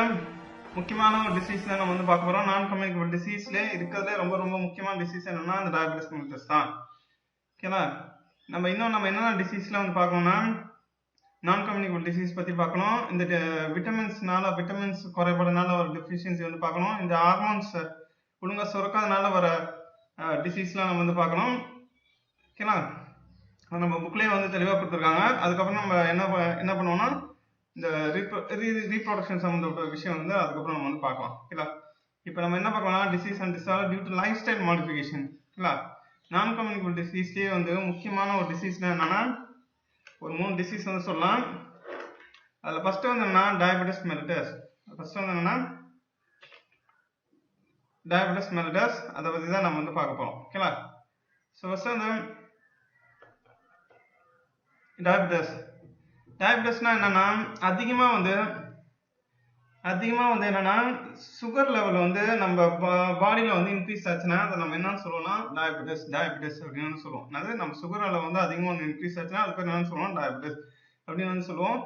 வந்து முக்கியமான ஒரு டிசீஸ் தான் நம்ம வந்து பார்க்க போறோம். நான் கம்யூனிகபிள் டிசீஸ்ல இருக்கிறதுல ரொம்ப ரொம்ப முக்கியமான டிசீஸ் என்னன்னா அந்த டயபெட்டிஸ் மெலிட்டஸ் தான். ஓகேங்களா? நம்ம என்னென்ன டிசீஸ்ல வந்து பார்க்கணும்னா நான் கம்யூனிகபிள் டிசீஸ் பத்தி பார்க்கணும். இந்த விட்டமின்ஸ் குறைபாடுனால ஒரு டெஃபிஷியன்சி வந்து பார்க்கணும். இந்த ஹார்மோன்ஸ் ஒழுங்கா சுரக்காதனால வர டிசீஸ்லாம் நம்ம வந்து பார்க்கணும். ஓகேங்களா? நம்ம புக்லேயே வந்து தெளிவாக கொடுத்துருக்காங்க. அதுக்கப்புறம் நம்ம என்ன பண்ணுவோம்னா இந்த ரீப்ரொடக்ஷன் சம்மந்தப்பட்ட விஷயம் வந்து அதுக்கப்புறம் நம்ம வந்து பார்க்கலாம். ஓகேங்களா? இப்போ நம்ம என்ன பார்க்கலாம்னா disease and disorder due to lifestyle modification. ஓகேங்களா? நான் கம்யூனிகபிள் டிசீஸ்லேயே வந்து முக்கியமான ஒரு டிசீஸ்னா என்னன்னா ஒரு 3 டிசீஸ் வந்து சொல்லலாம். அதில் ஃபர்ஸ்ட் வந்து என்னன்னா டயபெட்டிஸ் மெலிட்டஸ். அதை பற்றி தான் நம்ம வந்து பார்க்க போகிறோம். ஓகேங்களா? ஸோ ஃபர்ஸ்ட் வந்து டயபெட்டிஸ்னா என்னன்னா அதிகமா வந்து என்னன்னா சுகர் லெவல் வந்து நம்ம பாடியில வந்து இன்க்ரீஸ் ஆச்சுன்னா அதை நம்ம என்னன்னு சொல்லுவோம்னா டயபெட்டிஸ் அப்படின்னு சொல்லுவோம். அதாவது நம்ம சுகர் அளவு வந்து அதிகமா வந்து இன்க்ரீஸ் ஆச்சுன்னா அது பேர் என்னன்னு சொல்லுவோம் டயபெட்டிஸ் அப்படின்னு வந்து சொல்லுவோம்.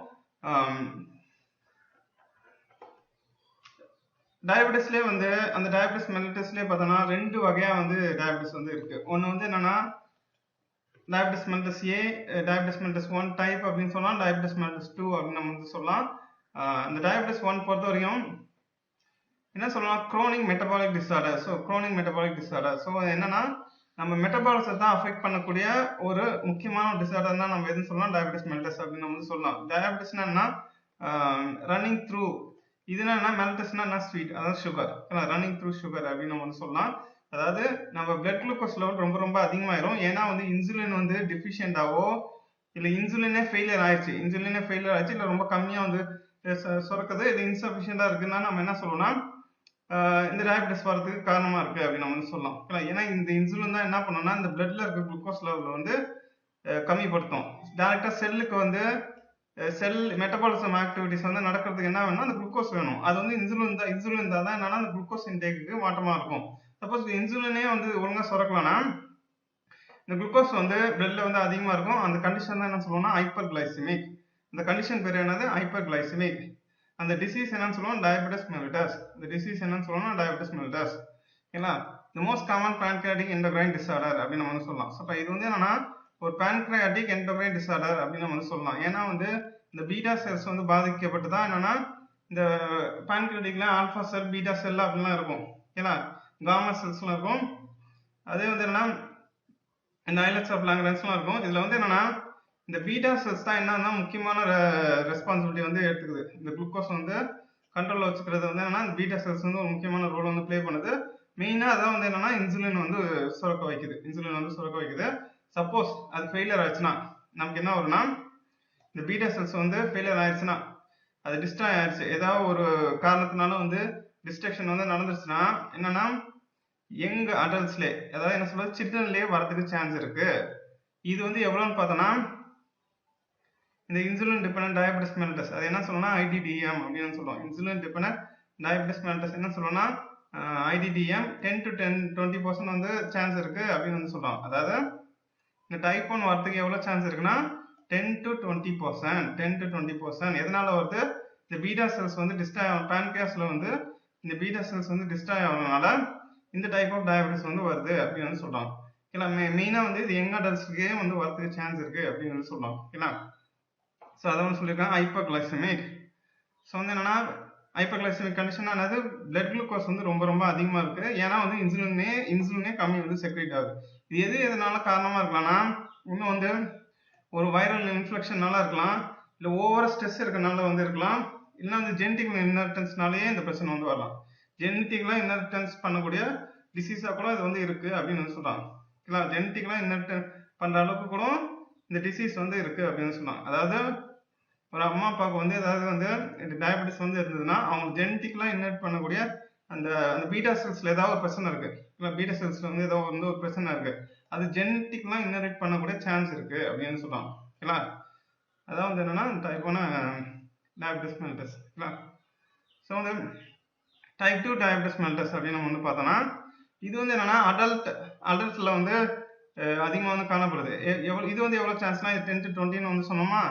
டயபெட்டிஸ்லேயே வந்து அந்த டயபெட்டிஸ் மெலிட்டஸ்லேயே பார்த்தோம்னா 2 வகையா வந்து டயபெட்டிஸ் வந்து இருக்கு. ஒன்று வந்து என்னன்னா டயபெட்டிஸ் மெலிட்டஸ் ஏ, டயபெட்டிஸ் மெலிட்டஸ் 1 டைப் அப்படின்னு சொல்லலாம், டயபெட்டிஸ் மெலிட்டஸ் 2 அப்படின்னு நம்ம வந்து சொல்லலாம். இந்த டயபெட்டிஸ் 1 பொறுத்த வரைக்கும் என்ன சொல்லலாம் குரோனிக் மெட்டபாலிக் டிஸார்டர். ஸோ என்னன்னா நம்ம மெட்டபாலிசத்தை தான் அஃபெக்ட் பண்ணக்கூடிய ஒரு முக்கியமான டிஸார்டர் தான் நம்ம எதுன்னு சொல்லலாம் டயபெட்டிஸ் மெலிட்டஸ் அப்படின்னு நம்ம வந்து சொல்லலாம். டயபெட்டிஸ்னா என்ன ரன்னிங் த்ரூ, இதுனா என்ன மெலிட்டஸ்னா என்ன ஸ்வீட், அதாவது சுகர், ரன்னிங் த்ரூ சுகர் அப்படின்னு நம்ம வந்து சொல்லலாம். அதாவது நம்ம பிளட் குளுக்கோஸ் லெவல் ரொம்ப ரொம்ப அதிகமாயிரும். ஏன்னா வந்து இன்சுலின் வந்து டெஃபிஷியண்டாவோ இல்லை இன்சுலினே ஃபெயிலியர் ஆயிடுச்சு இல்லை ரொம்ப கம்மியாக வந்து சுரக்குது, இது இன்சஃபிஷியண்டா இருக்குன்னா நம்ம என்ன சொல்லணும்னா இந்த டயபெட்டிஸ் வரதுக்கு காரணமா இருக்கு அப்படின்னு நம்ம வந்து சொல்லலாம். ஏன்னா இந்த இன்சுலின் தான் என்ன பண்ணணும்னா இந்த பிளட்ல இருக்க குளுக்கோஸ் லெவல் வந்து கம்மிப்படுத்தும். டைரக்டா செல்லுக்கு வந்து செல் மெட்டபாலிசம் ஆக்டிவிட்டிஸ் வந்து நடக்கிறதுக்கு என்ன வேணும்னா அந்த குளுக்கோஸ் வேணும். அது வந்து இன்சுலின் தான் என்னன்னா அந்த குளுக்கோஸ் இன்டேக்கு மாற்றமா இருக்கும். சப்போஸ் இன்சுலினே வந்து ஒழுங்கா சுரக்கலன்னா இந்த குளுக்கோஸ் வந்து பிளட்ல வந்து அதிகமா இருக்கும். அந்த கண்டிஷன் தான் என்ன சொல்லுவோம்னா ஹைப்பர் கிளைசிமிக். இந்த கண்டிஷன் பேர் என்னது ஹைப்பர் கிளைசிமிக். அந்த டிசீஸ் என்னன்னு சொல்லுவோம் டயபெட்டிஸ் மெலிட்டஸ். ஓகேங்களா? The most common pancreatic endocrine disorder அப்படின்னு நம்ம வந்து சொல்லலாம். ஸோ இது வந்து என்னன்னா ஒரு pancreatic endocrine disorder அப்படின்னு நம்ம வந்து சொல்லலாம். ஏன்னா வந்து இந்த பீட்டா செல்ஸ் வந்து பாதிக்கப்பட்டதா என்னன்னா இந்த pancreaticல ஆல்பா செல் பீட்டா செல் அப்படிலாம் இருக்கும். ஓகேங்களா? காமா செல்ஸ்லாம் இருக்கும். அதே வந்து என்னன்னா இந்த ஐலட்ஸ் ஆஃப் லாங்ரன்ஸ்லாம் இருக்கும். இதுல வந்து என்னன்னா இந்த பீட்டா செல்ஸ் தான் என்னன்னா முக்கியமான ரெஸ்பான்சிபிலிட்டி வந்து எடுத்துக்குது. இந்த குளுக்கோஸ் வந்து கண்ட்ரோல்ல வச்சுக்கிறது வந்து என்னன்னா இந்த பீட்டா செல்ஸ் வந்து ஒரு முக்கியமான ரோல் வந்து ப்ளே பண்ணுது. மெயினா அதான் வந்து என்னன்னா இன்சுலின் வந்து சுரக்க வைக்குது. சப்போஸ் அது ஃபெயிலியர் ஆயிடுச்சுன்னா நமக்கு என்ன வரும்னா இந்த பீட்டா செல்ஸ் வந்து ஃபெயிலியர் ஆயிடுச்சுன்னா அது டிஸ்ட்ராய் ஆயிடுச்சு, ஏதாவது ஒரு காரணத்தினால வந்து டிஸ்ட்ரக்ஷன் வந்து நடந்துருச்சுன்னா என்னன்னா யங் அடல்ட்ஸ்லேயே, அதாவது என்ன சொல்றது சில்ட்ரன்லேயே வரதுக்கு சான்ஸ் இருக்கு. இது வந்து எவ்வளோன்னு பார்த்தோன்னா இந்த இன்சுலின் டிபெண்டன்ட் டயபெட்டிஸ் மெலிட்டஸ் அது என்ன சொல்லணும்னா IDDM அப்படின்னு சொல்லுவோம். இன்சுலின் டிபெண்டன்ட் டயபெட்டிஸ் மெலிட்டஸ் என்ன சொல்லணும்னா IDDM 10 to 20% வந்து சான்ஸ் இருக்கு அப்படின்னு வந்து சொல்றோம். அதாவது இந்த டைப் 1 வரதுக்கு எவ்வளவு சான்ஸ் இருக்குன்னா 10 to 20%. எதனால வருது? இந்த பீட்டா செல்ஸ் வந்து டிஸ்ட்ராய் ஆகும். பான்கிரியாஸ்ல வந்து இந்த பீட்டா செல்ஸ் வந்து டிஸ்ட்ராய் ஆகிறதுனால இந்த டைப் ஆஃப் டயபெட்டிஸ் வந்து வருது அப்படின்னு வந்து சொல்றாங்க. ஓகேங்களா? மெயினா வந்து இது யங் அடல்ட்ஸ்க்கே வந்து வரதுக்கு சான்ஸ் இருக்கு அப்படின்னு வந்து சொல்றோம். ஓகேங்களா? ஸோ அதை வந்து சொல்லியிருக்காங்க ஹைப்பர் கிளைசமிக். ஸோ வந்து என்னன்னா ஹைப்பர் கிளைசமிக் கண்டிஷன் ஆனது பிளட் குளுக்கோஸ் வந்து ரொம்ப ரொம்ப அதிகமாக இருக்கு. ஏன்னா வந்து இன்சுலினே கம்மி வந்து செக்ரேட் ஆகுது. இது எதனால காரணமா இருக்கலாம்னா இன்னும் வந்து ஒரு வைரல் இன்ஃபெக்ஷன்னால இருக்கலாம், இல்லை ஓவர ஸ்ட்ரெஸ் இருக்கனால வந்து இருக்கலாம், இல்லை வந்து ஜெனட்டிக் இன்ஹெரிட்டன்ஸ்னாலேயே இந்த பிரச்சனை வந்து வரலாம். ஜெனட்டிக்லாம் இன்ஹெரிட்டன்ஸ் பண்ணக்கூடிய டிசீஸாக கூட இது வந்து இருக்கு அப்படின்னு வந்து சொல்றாங்க. இல்லை ஜெனட்டிக்லாம் இன்ஹெரிட்டன் பண்ற அளவுக்கு கூட இந்த டிசீஸ் வந்து இருக்கு அப்படின்னு சொன்னாங்க. அதாவது ஒரு அம்மா அப்பாவுக்கு வந்து ஏதாவது வந்து டயபெட்டிஸ் வந்து இருந்ததுன்னா அவங்க ஜெனட்டிக்லாம் இன்ஹெரிட் பண்ணக்கூடிய அந்த பீட்டா செல்ஸ்ல ஏதாவது ஒரு பிரச்சனை இருக்கு, இல்லை பீட்டா செல்ஸ்ல வந்து ஏதோ வந்து ஒரு பிரச்சனை இருக்கு, அது ஜெனட்டிக்லாம் இன்ஹெரிட் பண்ணக்கூடிய சான்ஸ் இருக்கு அப்படின்னு சொல்றாங்க. ஓகேங்களா? அதான் வந்து என்னன்னா டைப் 1 டயபெட்டிஸ் மெலிட்டஸ். ஓகேங்களா? ஸோ வந்து டைப் 2 டயபெட்டிஸ் மெலிட்டஸ் அப்படின்னு நம்ம வந்து பார்த்தோம்னா இது வந்து என்னன்னா அடல்ட்ல வந்து அதிகமாக வந்து காணப்படுது. இது வந்து எவ்வளோ சான்ஸ்னா 10 to 20 வந்து சொன்னோமா,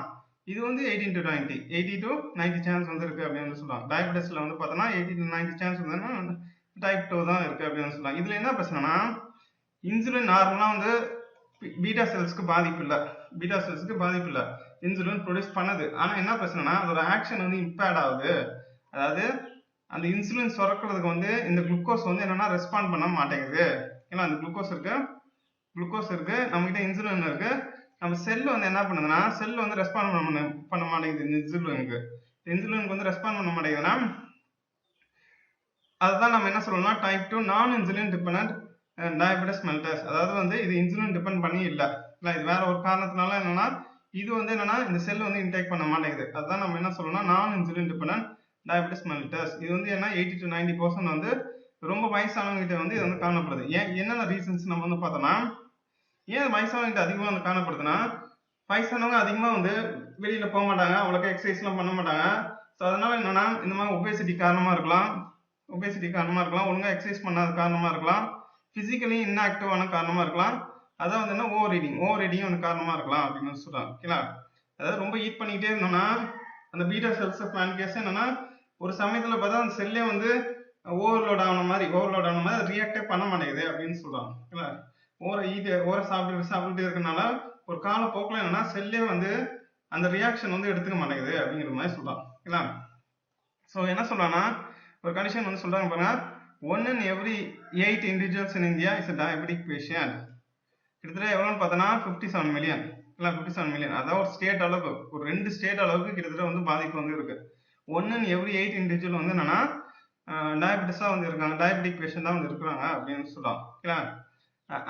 இது வந்து 18 to 90 80 to 90 சான்ஸ் வந்து இருக்கு அப்படின்னு சொல்லுவாங்க. டயபெட்டிஸ்ல வந்து பார்த்தோன்னா 80 to 90 சான்ஸ் வந்து டைப் 2 தான் இருக்கு அப்படின்னு சொல்லலாம். இதுல என்ன பிரச்சனைனா இன்சுலின் நார்மலா வந்து பீட்டா செல்ஸ்க்கு பாதிப்பு இல்லை, பீட்டா செல்ஸ்க்கு பாதிப்பு இல்லை, இன்சுலின் ப்ரொடியூஸ் பண்ணுது. ஆனா என்ன பிரச்சனைனா அதோட ஆக்ஷன் வந்து இம்பேர்ட் ஆகுது. அதாவது அந்த இன்சுலின் சுரக்கிறதுக்கு வந்து இந்த குளுக்கோஸ் வந்து என்னன்னா ரெஸ்பாண்ட் பண்ண மாட்டேங்குது. ஏன்னா அந்த குளுக்கோஸ் இருக்கு, நம்ம கிட்ட இன்சுலின் இருக்கு, நம்ம செல் வந்து என்ன பண்ணுதுன்னா செல் வந்து ரெஸ்பாண்ட் பண்ண மாட்டேங்குது. இன்சுலினுக்கு வந்து ரெஸ்பாண்ட் பண்ண மாட்டேங்குதுன்னா அதுதான் நம்ம என்ன சொல்லணும்னா டைப் 2 நான் இன்சுலின் டிபெண்டன்ட் டயபெட்டிஸ் மெல்லிட்டஸ். அதாவது வந்து இது இன்சுலின் டிபெண்ட் பண்ணி இல்லை, இது வேற ஒரு காரணத்தினால என்னன்னா இது வந்து என்னன்னா இந்த செல் வந்து இன்டேக் பண்ண மாட்டேங்குது. அதுதான் நம்ம என்ன சொல்லணும்னா நான் இன்சுலின் டிபெண்டன்ட் டயபெட்டிஸ் மெல்லிட்டஸ். இது வந்து என்ன 80 to 90% வந்து ரொம்ப வயசானவங்க கிட்ட வந்து இது வந்து காணப்படுது. ஏன் என்னென்ன ரீசன்ஸ் நம்ம வந்து பார்த்தோம்னா ஏன் வயசானவங்க கிட்ட அதிகமாக வந்து காணப்படுதுன்னா வயசானவங்க அதிகமாக வந்து வெளியில போக மாட்டாங்க, அவ்வளோக்கா எக்ஸசைஸ்லாம் பண்ண மாட்டாங்க. ஸோ அதனால என்னன்னா இந்த மாதிரி ஒபேசிட்டி காரணமா இருக்கலாம், ஒழுங்கா எக்ஸசைஸ் பண்ணாத காரணமா இருக்கலாம், பிசிக்கலி இன்ஆக்டிவான காரணமா இருக்கலாம், அதான் வந்து என்ன ஓவர் ரீடிங் வந்து காரணமா இருக்கலாம் அப்படின்னு சொல்றாங்க. ஓகேங்களா? அதாவது ரொம்ப ஈட் பண்ணிக்கிட்டே இருந்தோம்னா அந்த பீட்டா செல்ஸ் பேன்கிரியாஸ் என்னன்னா ஒரு சமயத்துல பார்த்தா அந்த செல்லே வந்து ஓவர்லோட் ஆன மாதிரி ரியாக்டே பண்ண மாட்டேங்குது அப்படின்னு சொல்றாங்க. ஓகேங்களா? ஓவர சாப்பிட்டுட்டு இருக்கனால ஒரு காலப்போக்கில் என்னன்னா செல்லே வந்து அந்த ரியாக்ஷன் வந்து எடுத்துக்க மாட்டேங்குது அப்படிங்கிற மாதிரி சொல்றாங்க. ஓகேங்களா? ஸோ என்ன சொல்றாங்கன்னா ஒரு கண்டிஷன் வந்து சொல்றாங்க பாருங்க, 1 in every 8 individuals in India is a diabetic patient. கிட்டத்தட்ட எவ்வளோன்னு பார்த்தோன்னா 57 மில்லியன். இல்லை 57 மில்லியன், அதாவது ஒரு ஸ்டேட் அளவுக்கு, ஒரு 2 ஸ்டேட் அளவுக்கு கிட்டத்தட்ட வந்து பாதிப்பு வந்து இருக்கு. 1 in every 8 இண்டிவிஜுவல் வந்து என்னன்னா டயபெட்டிஸாக வந்து இருக்காங்க, டயபெட்டிக் பேஷண்டாக வந்து இருக்கிறாங்க அப்படின்னு சொல்றாங்க. ஓகேங்களா?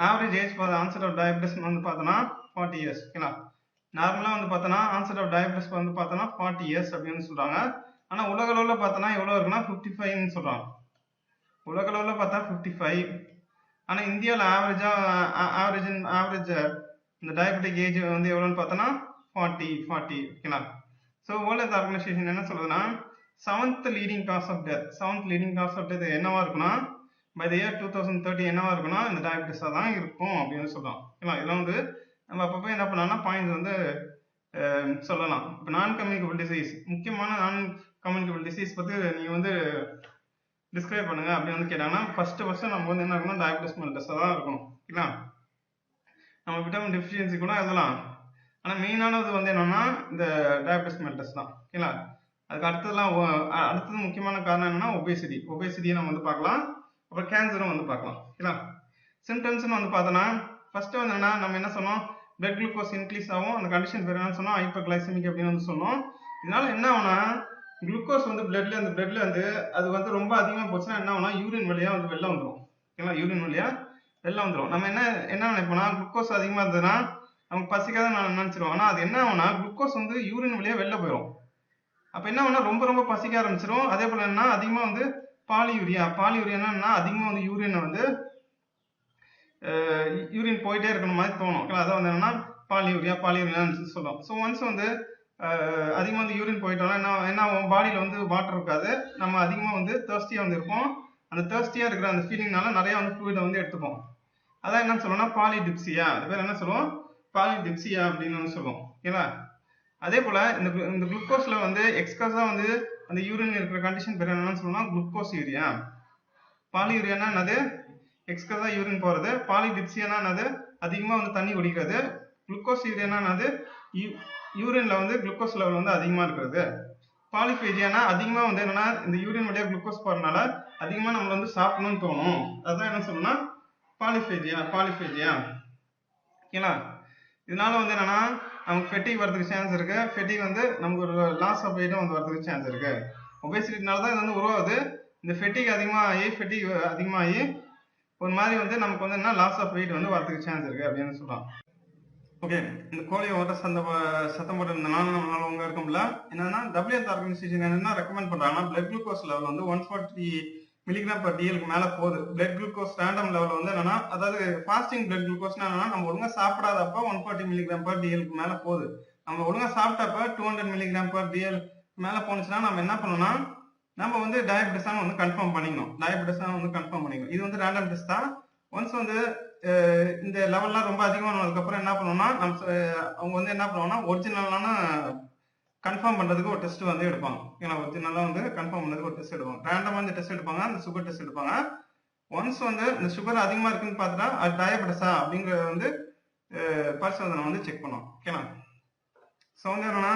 Average age for onset of diabetes வந்து பார்த்தோன்னா 40 years. ஓகேங்களா? நார்மலாக வந்து பார்த்தோன்னா ஆன்செட் ஆஃப் டயபெட்டிஸ் வந்து பார்த்தோன்னா 40 years அப்படின்னு சொல்றாங்க. ஆனால் உலக அளவில் பார்த்தோன்னா எவ்வளோ இருக்குன்னா 55ன்னு சொல்றாங்க. உலக அளவில் பார்த்தா 55. ஆனால் இந்தியாவில் ஆவரேஜ் இந்த டயபெட்டிக் ஏஜ் வந்து எவ்வளோன்னு பார்த்தோன்னா 40. ஓகேங்களா? ஸோ வேர்ல்ட் ஹெல்த் ஆர்கனைசேஷன் என்ன சொல்றதுன்னா seventh leading cause of death என்னவா இருக்குன்னா பை த இயர் 2030 என்னவா இருக்குன்னா இந்த டயபெட்டிஸாக தான் இருக்கும் அப்படின்னு சொல்றோம். ஓகேங்களா? இதெல்லாம் வந்து நம்ம அப்பப்போ என்ன பண்ணலாம்னா பாயிண்ட்ஸ் வந்து சொல்லலாம். இப்போ நான் கம்யூனிகபிள் டிசீஸ், முக்கியமான நான் கம்யூனிகபிள் டிசீஸ் பற்றி நீங்கள் வந்து டிஸ்கிரைப் பண்ணுங்க அப்படின்னு வந்து கேட்டாங்கன்னா ஃபர்ஸ்ட் நம்ம வந்து என்ன இருக்கணும் டயபெட்டிஸ் மெல்லிட்டஸாக தான் இருக்கணும். ஓகேங்களா? நம்ம விட்டமின் டெஃபிஷியன்சி கூட எழுதலாம், ஆனால் மெயினானது வந்து என்னன்னா இந்த டயபெட்டிஸ் மெல்லிட்டஸ் தான். ஓகேங்களா? அதுக்கு அடுத்தது முக்கியமான காரணம் என்னன்னா ஒபேசிட்டியை நம்ம வந்து பார்க்கலாம், அப்புறம் கேன்சரும் வந்து பார்க்கலாம். ஓகேங்களா? சிம்டம்ஸ்னு வந்து பார்த்தோன்னா ஃபர்ஸ்ட் வந்து என்னன்னா நம்ம என்ன சொன்னோம், பிளட் குளுக்கோஸ் இன்க்ரீஸ் ஆகும், அந்த கண்டிஷன் பேர் என்ன சொன்னோம் ஹைப்பர்கிளைசமிக் அப்படின்னு வந்து சொன்னோம். இதனால என்ன ஆகும்னா குளுக்கோஸ் வந்து பிளட்ல வந்து அது வந்து ரொம்ப அதிகமாக போச்சுன்னா என்ன ஆகும்னா யூரின் வழியா வந்து வெளில வந்துடும். ஓகேங்களா? யூரின் வழியா வெளில வந்துடும். நம்ம என்ன நினைப்போம்னா குளுக்கோஸ் அதிகமாக இருந்ததுன்னா நமக்கு பசிக்காத நினைச்சிடும். ஆனால் அது என்ன ஆகும்னா குளுக்கோஸ் வந்து யூரின் வழியா வெளில போயிடும். அப்போ என்ன ஆகும்னா ரொம்ப பசிக்க ஆரம்பிச்சிடும். அதே போல என்ன அதிகமாக வந்து பாலியூரியானா அதிகமாக வந்து யூரின் போயிட்டே இருக்கணும் மாதிரி தோணும். அதான் வந்து என்னன்னா பாலியூரியான்னு சொல்லுவோம். ஸோ ஒன்ஸ் வந்து அதிகமாக வந்து யூரின் போயிட்டோம்னா என்ன ஆகும், பாடியில் வந்து வாட்டர் இருக்காது, நம்ம அதிகமாக வந்து தேர்ஸ்டியாக வந்து இருப்போம். அந்த தேர்ஸ்டியாக இருக்கிற அந்த ஃபீலிங்னால நிறைய வந்து ஃப்ளூயிடை வந்து எடுத்துப்போம். அதான் என்ன சொல்லுவோம்னா பாலிடிப்சியா, அது பேர் என்ன சொல்லுவோம் பாலிடிப்சியா அப்படின்னு வந்து சொல்லுவோம். ஓகேங்களா? அதே போல இந்த குளுக்கோஸ்ல வந்து எக்ஸ்கஸா வந்து அந்த யூரின் இருக்கிற கண்டிஷன் பேர் என்னன்னு சொல்லணும் குளுக்கோஸ் யூரியா. பாலியூரியானா என்னது எக்ஸ்கஸா யூரின் போறது, பாலிடிப்சியானா என்னது அதிகமா வந்து தண்ணி குடிக்கிறது, குளுக்கோஸ் யூரியானா என்னது யூரின்ல வந்து குளுக்கோஸ் லெவல் வந்து அதிகமா இருக்கிறது, பாலிஃபேஜியானா அதிகமா வந்து என்னன்னா இந்த யூரின் வழியா குளுக்கோஸ் போறதுனால அதிகமா நம்ம வந்து சாப்பிடணும்னு தோணும், அதான் என்ன சொல்லணும்னா பாலிஃபேஜியா. ஓகேங்களா? இதனால வந்து என்னன்னா நமக்கு ஃபெட்டிக் வரதுக்கு சான்ஸ் இருக்கு. ஃபெட்டிக் வந்து நமக்கு ஒரு லாஸ் ஆஃப் வெயிட்டும் வந்து வரதுக்கு சான்ஸ் இருக்கு. ஒபேசிட்டினால தான் இது வந்து உருவாகுது. இந்த ஃபெட்டிக் அதிகமாகி ஒரு மாதிரி வந்து நமக்கு வந்து என்ன லாஸ் ஆஃப் வெயிட் வந்து வரதுக்கு சான்ஸ் இருக்கு அப்படின்னு சொல்றாங்க. ஓகே, இந்த கோழி ஓட்ட சத்தம் போட்டு இருந்தனால நம்மளால உங்க இருக்க முடியல. என்னன்னா WHO ஆர்கனைசேஷன் என்ன ரெக்கமெண்ட் பண்றாங்கன்னா பிளட் குளுக்கோஸ் லெவல் வந்து 140 மில்லிகிராம் பர் டிஎலுக்கு மேல போகுது. பிளட் குளுக்கோஸ் ரேண்டம் லெவல் வந்து என்னன்னா அதாவது ஃபாஸ்டிங் பிளட் குளுக்கோஸ்னா என்னன்னா நம்ம ஒழுங்கா சாப்பிடாதப்ப 140 மில்லிகிராம் பர் டிஎலுக்கு மேல போகுது. நம்ம ஒழுங்கா சாப்பிட்டப்ப 200 மில்லிகிராம் பர் டிஎல் மேல போனுச்சுன்னா நம்ம என்ன பண்ணணும்னா நம்ம வந்து டயபெட்டிஸான வந்து கன்ஃபார்ம் பண்ணிக்கணும். இது வந்து ரேண்டம் டெஸ்ட் தான். ஒன்ஸ் வந்து இந்த லெவல்லாம் ரொம்ப அதிகமானதுக்கு அப்புறம் என்ன பண்ணுவோம்னா அவங்க வந்து என்ன பண்ணுவாங்கன்னா ஒரிஜினலான கன்ஃபார்ம் பண்றதுக்கு ஒரு டெஸ்ட் வந்து எடுப்பாங்க. ஏன்னா ஒரிஜினலா வந்து கன்ஃபார்ம் பண்றதுக்கு ஒரு டெஸ்ட் எடுப்பாங்க. ரேண்டமா இந்த டெஸ்ட் எடுப்பாங்க, அந்த சுகர் டெஸ்ட் எடுப்பாங்க. ஒன்ஸ் வந்து இந்த சுகர் அதிகமா இருக்குன்னு பார்த்துட்டா அது டயபெட்டிஸா அப்படிங்கறத வந்து பரிசோதனை வந்து செக் பண்ணுவோம். ஓகேங்களா? ஸோ வந்து என்னன்னா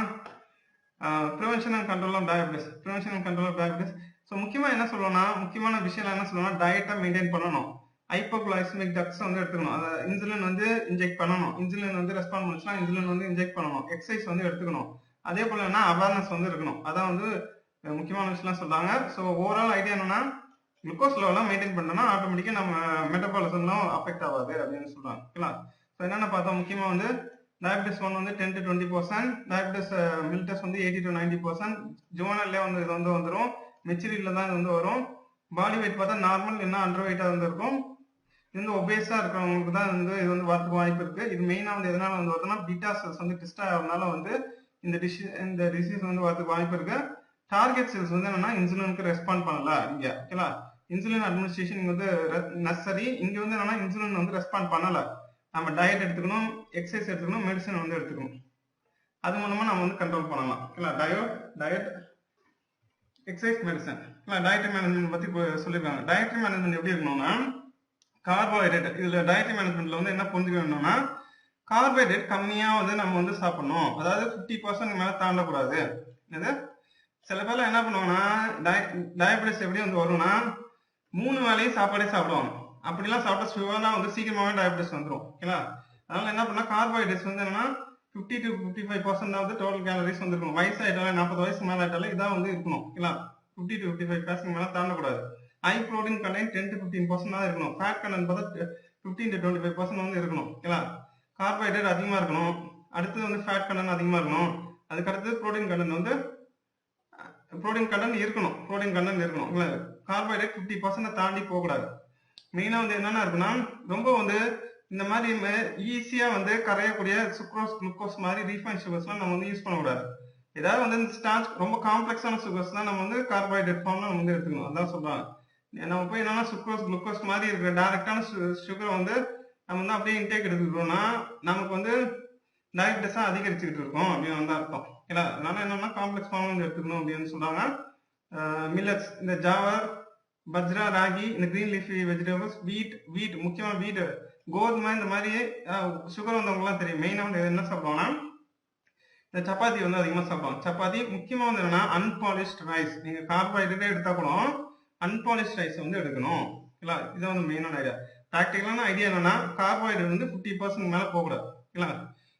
prevention and control of diabetes, prevention and control of diabetes. So முக்கியமா என்ன சொல்லுவோம்னா, முக்கியமான விஷயம் என்ன சொல்லுவோம்னா, டயட்டை மெயின்டைன் பண்ணணும். ஹைப்போகிளைசமிக் டக்ஸ் வந்து எடுத்துக்கணும். அதை இன்சுலின் வந்து இன்ஜெக்ட் பண்ணணும். இன்சுலின் வந்து ரெஸ்பாண்ட் பண்ணுச்சுன்னா இன்சுலின் வந்து இன்ஜெக்ட் பண்ணணும். எக்ஸசைஸ் வந்து எடுத்துக்கணும். அதே போல என்ன அவேர்னஸ் வந்து இருக்கணும். அதான் வந்து முக்கியமான விஷயம் சொல்றாங்க. ஸோ ஓவரால் ஐடியா என்னன்னா, குளுக்கோஸ் லெவலாம் மெயின்டைன் பண்ணோம்னா ஆட்டோமேட்டிக்கா நம்ம மெட்டபாலிசம்லாம் அஃபெக்ட் ஆகாது அப்படின்னு சொல்றாங்க. ஓகேங்களா? ஸோ என்னென்ன பார்த்தோம், முக்கியமா வந்து டயபெட்டிஸ் 1 வந்து 10 to 20%, டயபெட்டிஸ் மில்டஸ் வந்து 80 to 90%, ஜுவனல்லே வந்து இது வந்து வந்துடும், மெச்சூரிட்டில தான் இது வந்து வரும். பாடி வெயிட் பார்த்தா நார்மல் என்ன அண்டர் வெயிட்டா வந்து இருக்கும். இது வந்து ஒபேஸா இருக்கிறவங்களுக்கு தான் வந்து இது வந்து வரதுக்கு வாய்ப்பு இருக்கு. இது மெயினா வந்து எதனால வந்து வருதுன்னா பீட்டா செல்ஸ் வந்து டிஸ்ட் ஆகிறதுனால வந்து இந்த டிசீஸ் வந்து வரதுக்கு வாய்ப்பு இருக்கு. டார்கெட் செல்ஸ் வந்து என்னன்னா இன்சுலினுக்கு ரெஸ்பாண்ட் பண்ணல இங்க. ஓகேங்களா? இன்சுலின் அட்மினிஸ்ட்ரேஷன் இங்க வந்து நெசசரி. இங்க வந்து என்னன்னா இன்சுலின் வந்து ரெஸ்பாண்ட் பண்ணல. நம்ம டயட் எடுத்துக்கணும், எக்ஸசைஸ் எடுத்துக்கணும், மெடிசன் வந்து எடுத்துக்கணும். அது மூலமா நம்ம வந்து கண்ட்ரோல் பண்ணலாம். ஓகேங்களா? Diet exercise medicine. Dietary management பத்தி சொல்லியிருக்காங்க. டயட்ரி மேனேஜ்மெண்ட் எப்படி இருக்கணும்னா, கார்போஹைட்ரேட், இதுல டயட்ரி மேனேஜ்மெண்ட்ல வந்து என்ன புரிஞ்சுக்கணும்னா, கார்போஹைட்ரேட் கம்மியா வந்து நம்ம வந்து சாப்பிடணும். அதாவது 50% மேல தாண்டக்கூடாது. இது சில பேர்லாம் என்ன பண்ணுவாங்கன்னா, டயபெட்டிஸ் எப்படி வந்து வரும்னா 3 வேளையும் சாப்பாடே சாப்பிடுவாங்க. அப்படிலாம் சாப்பிட்டா சுகர்னா வந்து சீக்கிரமாவே டயபெட்டிஸ் வந்துடும். ஓகேங்களா? அதனால என்ன பண்ணா கார்போஹைட்ரேட்ஸ் வந்து என்னன்னா 50 to 55% வந்து டோட்டல் கேலரிஸ் வந்து இருக்கணும். வயசாயிட்டாலே 40 வயசுக்கு மேல ஆயிட்டாலே இதான் வந்து இருக்கணும். ஓகேங்களா? 50 to 55% மேல தாண்டக்கூடாது. ஹை ப்ரோட்டீன் கண்டென்ட் 10 to 15% தான் இருக்கணும். ஃபேட் கண்டென்ட் பார்த்தா 15 to 25% வந்து இருக்கணும். ஓகேங்களா? கார்போஹைட்ரேட் அதிகமா இருக்கணும். அடுத்து வந்து ஃபேட் கண்டென்ட் அதிகமா இருக்கணும். அதுக்கு அடுத்து ப்ரோட்டீன் கண்டென்ட் வந்து இருக்கணும். கார்போஹைட்ரேட் 50% தாண்டி போகக்கூடாது. மெயினா வந்து என்னென்ன இருக்குன்னா, ரொம்ப வந்து இந்த மாதிரி ஈஸியா வந்து கரையக்கூடிய சுக்ரோஸ், குளுக்கோஸ் மாதிரி ரீஃபைன் சுகர்ஸ்லாம் நம்ம வந்து யூஸ் பண்ணக்கூடாது. ஏதாவது வந்து இந்த ஸ்டார்ச் ரொம்ப காம்ப்ளெக்ஸான சுகர்ஸ் தான் நம்ம வந்து கார்போஹைட்ரேட் ஃபார்ம்ல நம்ம வந்து எடுத்துக்கணும். அதான் சொல்றாங்க. நம்ம போய் என்னன்னா சுக்ரோஸ், குளுக்கோஸ் மாதிரி இருக்கிற டைரக்டான சுகர் வந்து நம்ம வந்து அப்படியே இன்டேக் எடுத்துக்கிட்டோம்னா நமக்கு வந்து டயபெட்டிஸா அதிகரிச்சுக்கிட்டு இருக்கும் அப்படின்னு வந்து அர்த்தம். ஏன்னா அதனால என்னன்னா காம்ப்ளெக்ஸ் ஃபார்ம் வந்து எடுத்துக்கணும் அப்படின்னு சொல்றாங்க. மில்லட்ஸ், இந்த ஜாவர், பஜ்ரா, ராகி, இந்த கிரீன் லீஃபி வெஜிடபிள்ஸ், வீட் முக்கியமா வீட், கோதுமை, இந்த மாதிரி சுகர் வந்தவங்க எல்லாம் தெரியும். மெயினா வந்து என்ன சாப்பிடுவாங்கன்னா இந்த சப்பாத்தி வந்து அதிகமா சாப்பிடுவாங்க. சப்பாத்தி முக்கியமா வந்து என்னன்னா அன்பாலிஷ்ட் ரைஸ். நீங்க கார்போஹைட்ரேட்டே எடுத்தா கூட அன்பாலிஷ்ட் ரைஸ் வந்து எடுக்கணும். இல்ல இதான் வந்து மெயினான ஐடியா. ப்ராக்டிக்கலான ஐடியா என்னன்னா கார்போஹைட்ரேட் வந்து 50% மேல போகக்கூடாது. இல்ல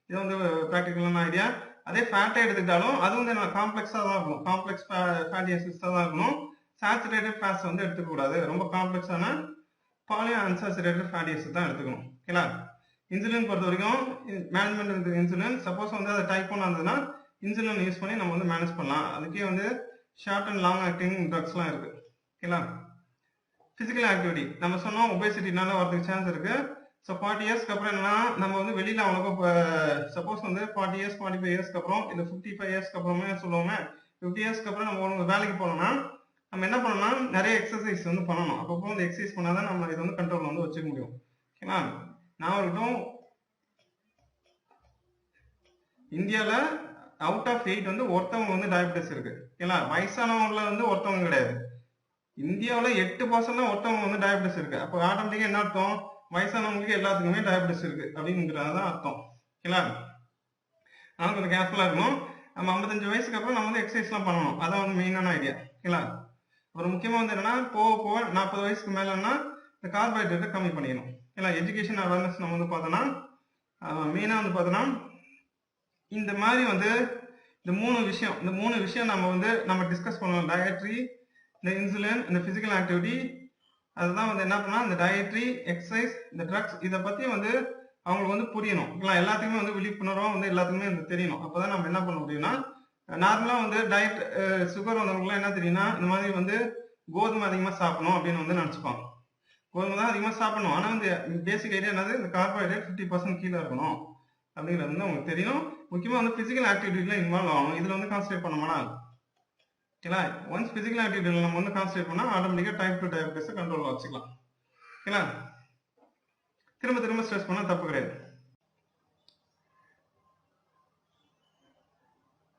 இது வந்து ப்ராக்டிக்கலான ஐடியா. அதே ஃபேட்டை எடுத்துக்கிட்டாலும் அது வந்து என்ன காம்ப்ளெக்ஸா தான் இருக்கணும். காம்ப்ளெக்ஸ் ஃபேட்டி ஆசிட்ஸ் தான் இருக்கணும். சாச்சுரேட்டட் ஃபேட்ஸ் வந்து எடுத்துக்க கூடாது. ரொம்ப காம்ப்ளெக்ஸான பாலி அன்சாச்சுரேட்டட் ஃபேட்டி ஆசிட் தான் எடுத்துக்கணும். ஓகேங்களா? இன்சுலின் பொறுத்த வரைக்கும் மேனேஜ்மெண்ட் இன்சுலின் சப்போஸ் வந்து அது டைப் 1 இருந்ததுன்னா இன்சுலின் யூஸ் பண்ணி நம்ம வந்து மேனேஜ் பண்ணலாம். அதுக்கே வந்து ஷார்ட் அண்ட் லாங் ஆக்டிங் ட்ரக்ஸ்லாம் இருக்கு. ஓகேங்களா? பிசிக்கல் ஆக்டிவிட்டி நம்ம சொன்னோம் ஒபேசிட்டினால வரதுக்கு சான்ஸ் இருக்கு. ஸோ 40 இயர்ஸ்க்கு அப்புறம் என்னன்னா நம்ம வந்து வெளியில அவ்வளோக்கா சப்போஸ் வந்து 40 இயர்ஸ் 45 இயர்ஸ்க்கு அப்புறம் இல்லை 55 இயர்ஸ்க்கு அப்புறமே சொல்லுவோமே 50 இயர்ஸ்க்கு அப்புறம் நம்ம ஒரு வேலைக்கு போனோம்னா நம்ம என்ன பண்ணணும்னா நிறைய எக்ஸசைஸ் வந்து பண்ணணும். அப்பப்போ வந்து எக்ஸசைஸ் பண்ணாதான் நம்ம இதை வந்து கண்ட்ரோல் வந்து வச்சுக்க முடியும். ஓகேங்களா? நான் இருக்கட்டும் இந்தியால அவுட் ஆஃப் 8 வந்து ஒருத்தவங்க வந்து டயபெட்டிஸ் இருக்கு. ஓகேங்களா? வயசானவங்கள வந்து ஒருத்தவங்க கிடையாது. இந்தியாவில் 8% தான் ஒருத்தவங்க வந்து டயபெட்டிஸ் இருக்கு. அப்போ ஆட்டோமேட்டிக்கா என்ன அர்த்தம், வயசானவங்களுக்கு எல்லாத்துக்குமே டயபெட்டிஸ் இருக்கு அப்படிங்கிறதான் அர்த்தம். ஓகேங்களா? நான் கொஞ்சம் கேர்ஃபுல்லா இருக்கணும். நம்ம 55 வயசுக்கு அப்புறம் நம்ம வந்து எக்ஸசைஸ்லாம் பண்ணணும். அதான் வந்து மெயினான ஐடியா. ஓகேங்களா? அப்புறம் முக்கியமா வந்து என்னன்னா போக 40 வயசுக்கு மேலன்னா இந்த கார்போஹைட்ரேட்டை கம்மி பண்ணிக்கணும். ஓகேங்களா? எஜுகேஷன் அவேர்னஸ் நம்ம வந்து பார்த்தோம்னா மெயினா வந்து பார்த்தோம்னா இந்த மாதிரி வந்து இந்த மூணு விஷயம் நம்ம டிஸ்கஸ் பண்ணலாம். டயட்ரி, இந்த இன்சுலின், இந்த பிசிக்கல் ஆக்டிவிட்டி. அதுதான் வந்து என்ன பண்ணா இந்த டயட்ரி, எக்ஸசைஸ், இந்த ட்ரக்ஸ் இதை பத்தி வந்து அவங்களுக்கு வந்து புரியணும். எல்லாத்துக்குமே வந்து விழிப்புணர்வா வந்து எல்லாத்துக்குமே வந்து தெரியணும். அப்பதான் நம்ம என்ன பண்ண முடியும்னா நார்மலா வந்து டயட் சுகர் வந்தவங்களுக்குலாம் என்ன தெரியும்னா இந்த மாதிரி வந்து கோதுமை அதிகமா சாப்பிடணும் அப்படின்னு வந்து நினைச்சுப்பாங்க. கோதுமை தான் அதிகமா சாப்பிடணும். ஆனா வந்து பேசிக் ஐடியா என்னது, இந்த கார்போஹைட்ரேட் 50% கீழே இருக்கணும் அப்படிங்கிறது வந்து உங்களுக்கு தெரியும். முக்கியமா வந்து பிசிக்கல் ஆக்டிவிட்டில இன்வால்வ் ஆகணும். இதுல வந்து கான்சன்ட்ரேட் பண்ணோம்னா ஓகேங்களா? ஒன்ஸ் பிசிக்கல் ஆக்டிவிட்டியில் நம்ம வந்து கான்சன்ட்ரேட் பண்ணா ஆட்டோமேட்டிக்கா டைப் 2 டயபெட்டிஸை கண்ட்ரோல்ல வச்சுக்கலாம். ஓகேங்களா? திரும்ப ஸ்ட்ரெஸ் பண்ணா தப்பு கிடையாது.